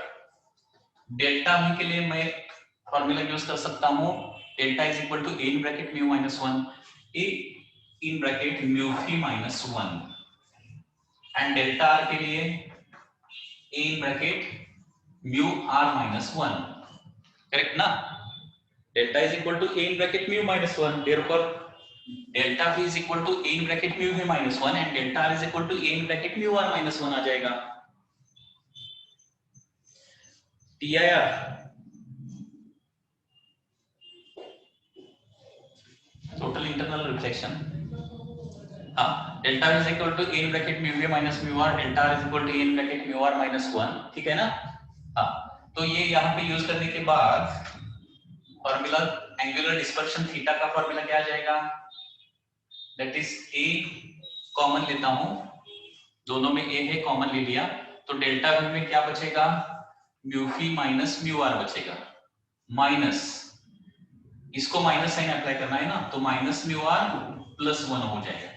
delta v के लिए मैं फार्मूला यूज कर सकता हूं, delta is equal to a in bracket mu minus 1, a in bracket mu v minus 1, and delta r के लिए a in bracket mu r minus 1। Correct ना? Delta is equal to a in bracket mu minus 1, therefore delta v is equal to a in bracket mu v minus 1 and delta r is equal to a in bracket mu r minus 1 आ जाएगा। TIR total internal reflection, हाँ, delta is equal to a in bracket mu v minus mu r, delta r is equal to a in bracket mu r minus 1। ठीक है ना? हाँ, तो ये यहाँ पे यूज करने के बाद फॉर्मूला एंगुलर डिस्पर्शन थीटा का फॉर्मूला क्या आ जाएगा? दैट इज a, कॉमन लेता हूं, दोनों में a है, कॉमन ले लिया, तो डेल्टा v में क्या बचेगा? Mu v minus mu r बचेगा, माइनस इसको माइनस साइन अप्लाई करना है ना, तो माइनस म्यू r प्लस 1 हो जाएगा।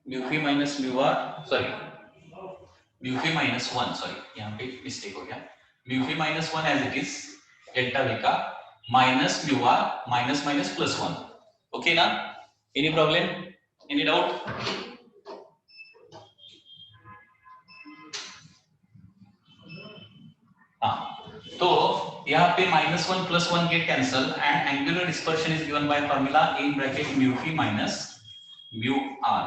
Mu v minus mu r, sorry mu v minus 1, sorry यहाँ पे मिस्टेक हो गया, mu v minus 1 as it is, delta v का minus mu r minus minus plus 1। Okay ना? Any problem, any doubt? हाँ, तो यहाँ पे minus 1 plus 1 get cancel and angular dispersion is given by formula a in bracket mu v minus mu r।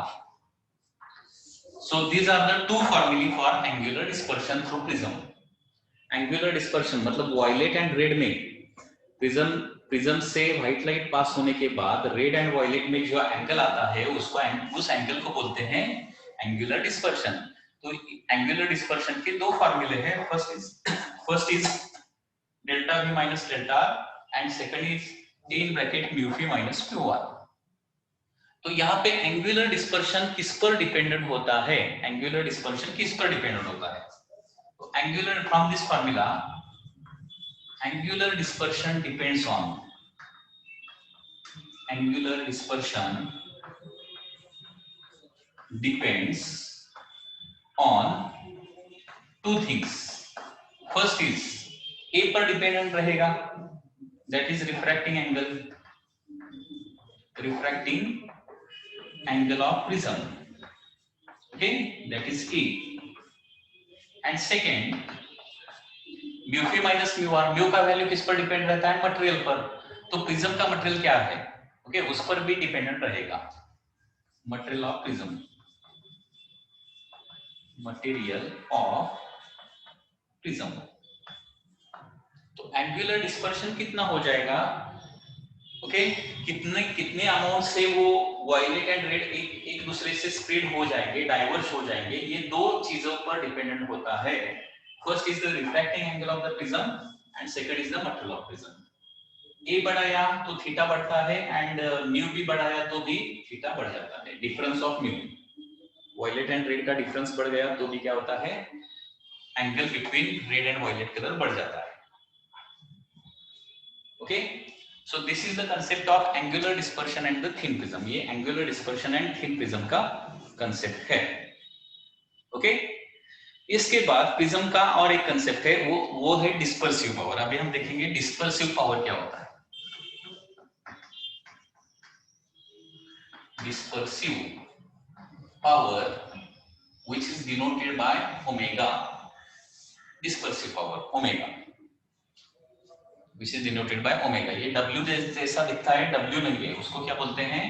So these are the two formulae for angular dispersion through prism। Angular dispersion मतलब violet and red में prism से white light pass होने के बाद red and violet में जो angle आता है उसको उस एंगल को बोलते हैं एंगुलर डिस्पर्शन। तो एंगुलर डिस्पर्शन के दो फार्मूले हैं, first is delta V minus delta R and second is A in bracket mu V minus mu R। तो यहाँ पे एंगुलर डिस्पर्शन किस पर डिपेंडेंट होता है? एंगुलर डिस्पर्शन किस पर डिपेंडेंट होता है? तो angular from this formula angular dispersion depends on angular dispersion depends on two things. First is A पर डिपेंडेंट रहेगा, that is refracting angle of prism, okay, that is A. And second mu v minus mu r, mu का value किस पर depend रहता है? Material पर। तो prism का मटेरियल क्या है? ओके, उस पर भी डिपेंडेंट रहेगा, material of prism, material of prism. तो एंगुलर डिस्पर्शन कितना हो जाएगा? ओके, कितने अमाउंट से वो वायलेट एंड रेड एक दूसरे से स्प्रेड हो जाएंगे, डाइवर्ज हो जाएंगे, ये दो चीजों पर डिपेंडेंट होता है। First is the refracting angle of the prism and second is the material of prism. A बढ़ाया तो थीटा बढ़ता है एंड म्यू भी बढ़ाया तो भी थीटा बढ़ जाता है। Difference of mu, violet and red का डिफरेंस बढ़ गया तो भी क्या होता है? Angle between red and violet colour बढ़ जाता है। Okay, so this is the concept of angular dispersion and the thin prism. ये angular dispersion and thin prism का कंसेप्ट है। ओके, इसके बाद प्रिज्म का और एक कंसेप्ट है, वो है डिस्पर्सिव पावर। अभी हम देखेंगे डिस्पर्सिव पावर क्या होता है। Dispersive power, which is denoted by omega. Dispersive power, omega, which is denoted by omega. ये W जैसा दिखता है, W नहीं है, उसको क्या बोलते हैं?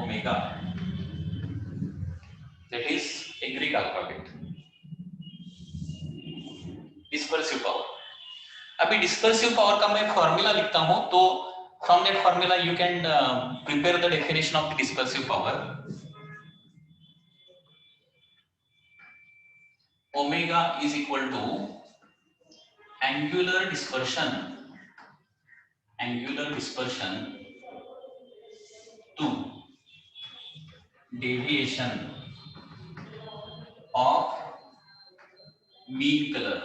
Omega. That is a Greek alphabet. Dispersive power. अभी डिस्पर्सिव पावर का मैं फॉर्मूला लिखता हूं, तो from that formula you can prepare the definition of the dispersive power. Omega is equal to angular dispersion to deviation of mean color.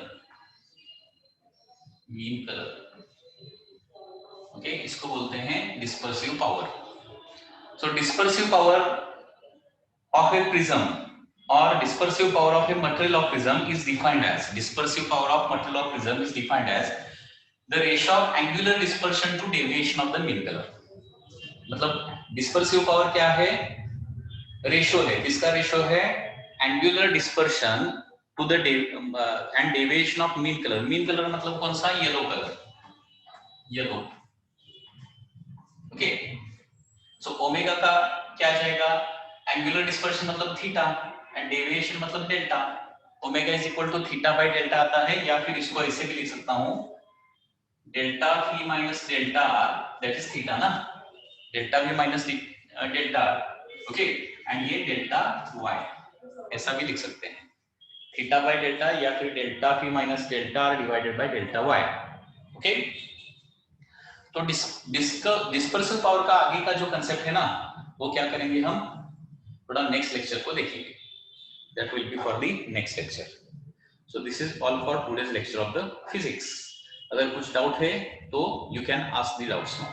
Okay, इसको बोलते हैं dispersive power. So dispersive power of A prism or dispersive power of a material of prism is defined as the ratio of angular dispersion to deviation of the mean color. मतलब dispersive power क्या है? Ratio है। किसका ratio है? Angular dispersion to the and deviation of mean colour. Mean colour मतलब कौन सा? Yellow colour, yellow. Okay, so omega का क्या जाएगा? एंगुलर डिस्पर्शन मतलब थीटा एंड डेविएशन मतलब delta. Omega is equal to theta by delta आता है, या फिर इसको ऐसे भी लिख सकता हूं, delta V minus delta R, that is theta ना, delta V minus delta R। Okay, and ये डेल्टा Y, ऐसा भी लिख सकते हैं, थीटा बाय डेल्टा या फिर delta V minus delta R divided by delta Y। Okay, तो डिस्पर्सिव पावर का आगे का जो कंसेप्ट है ना, वो क्या करेंगे हम थोड़ा नेक्स्ट लेक्चर को देखेंगे। That will be for the next lecture. So this is all for today's lecture of the physics. अगर कुछ डाउट है तो you can ask the doubts now.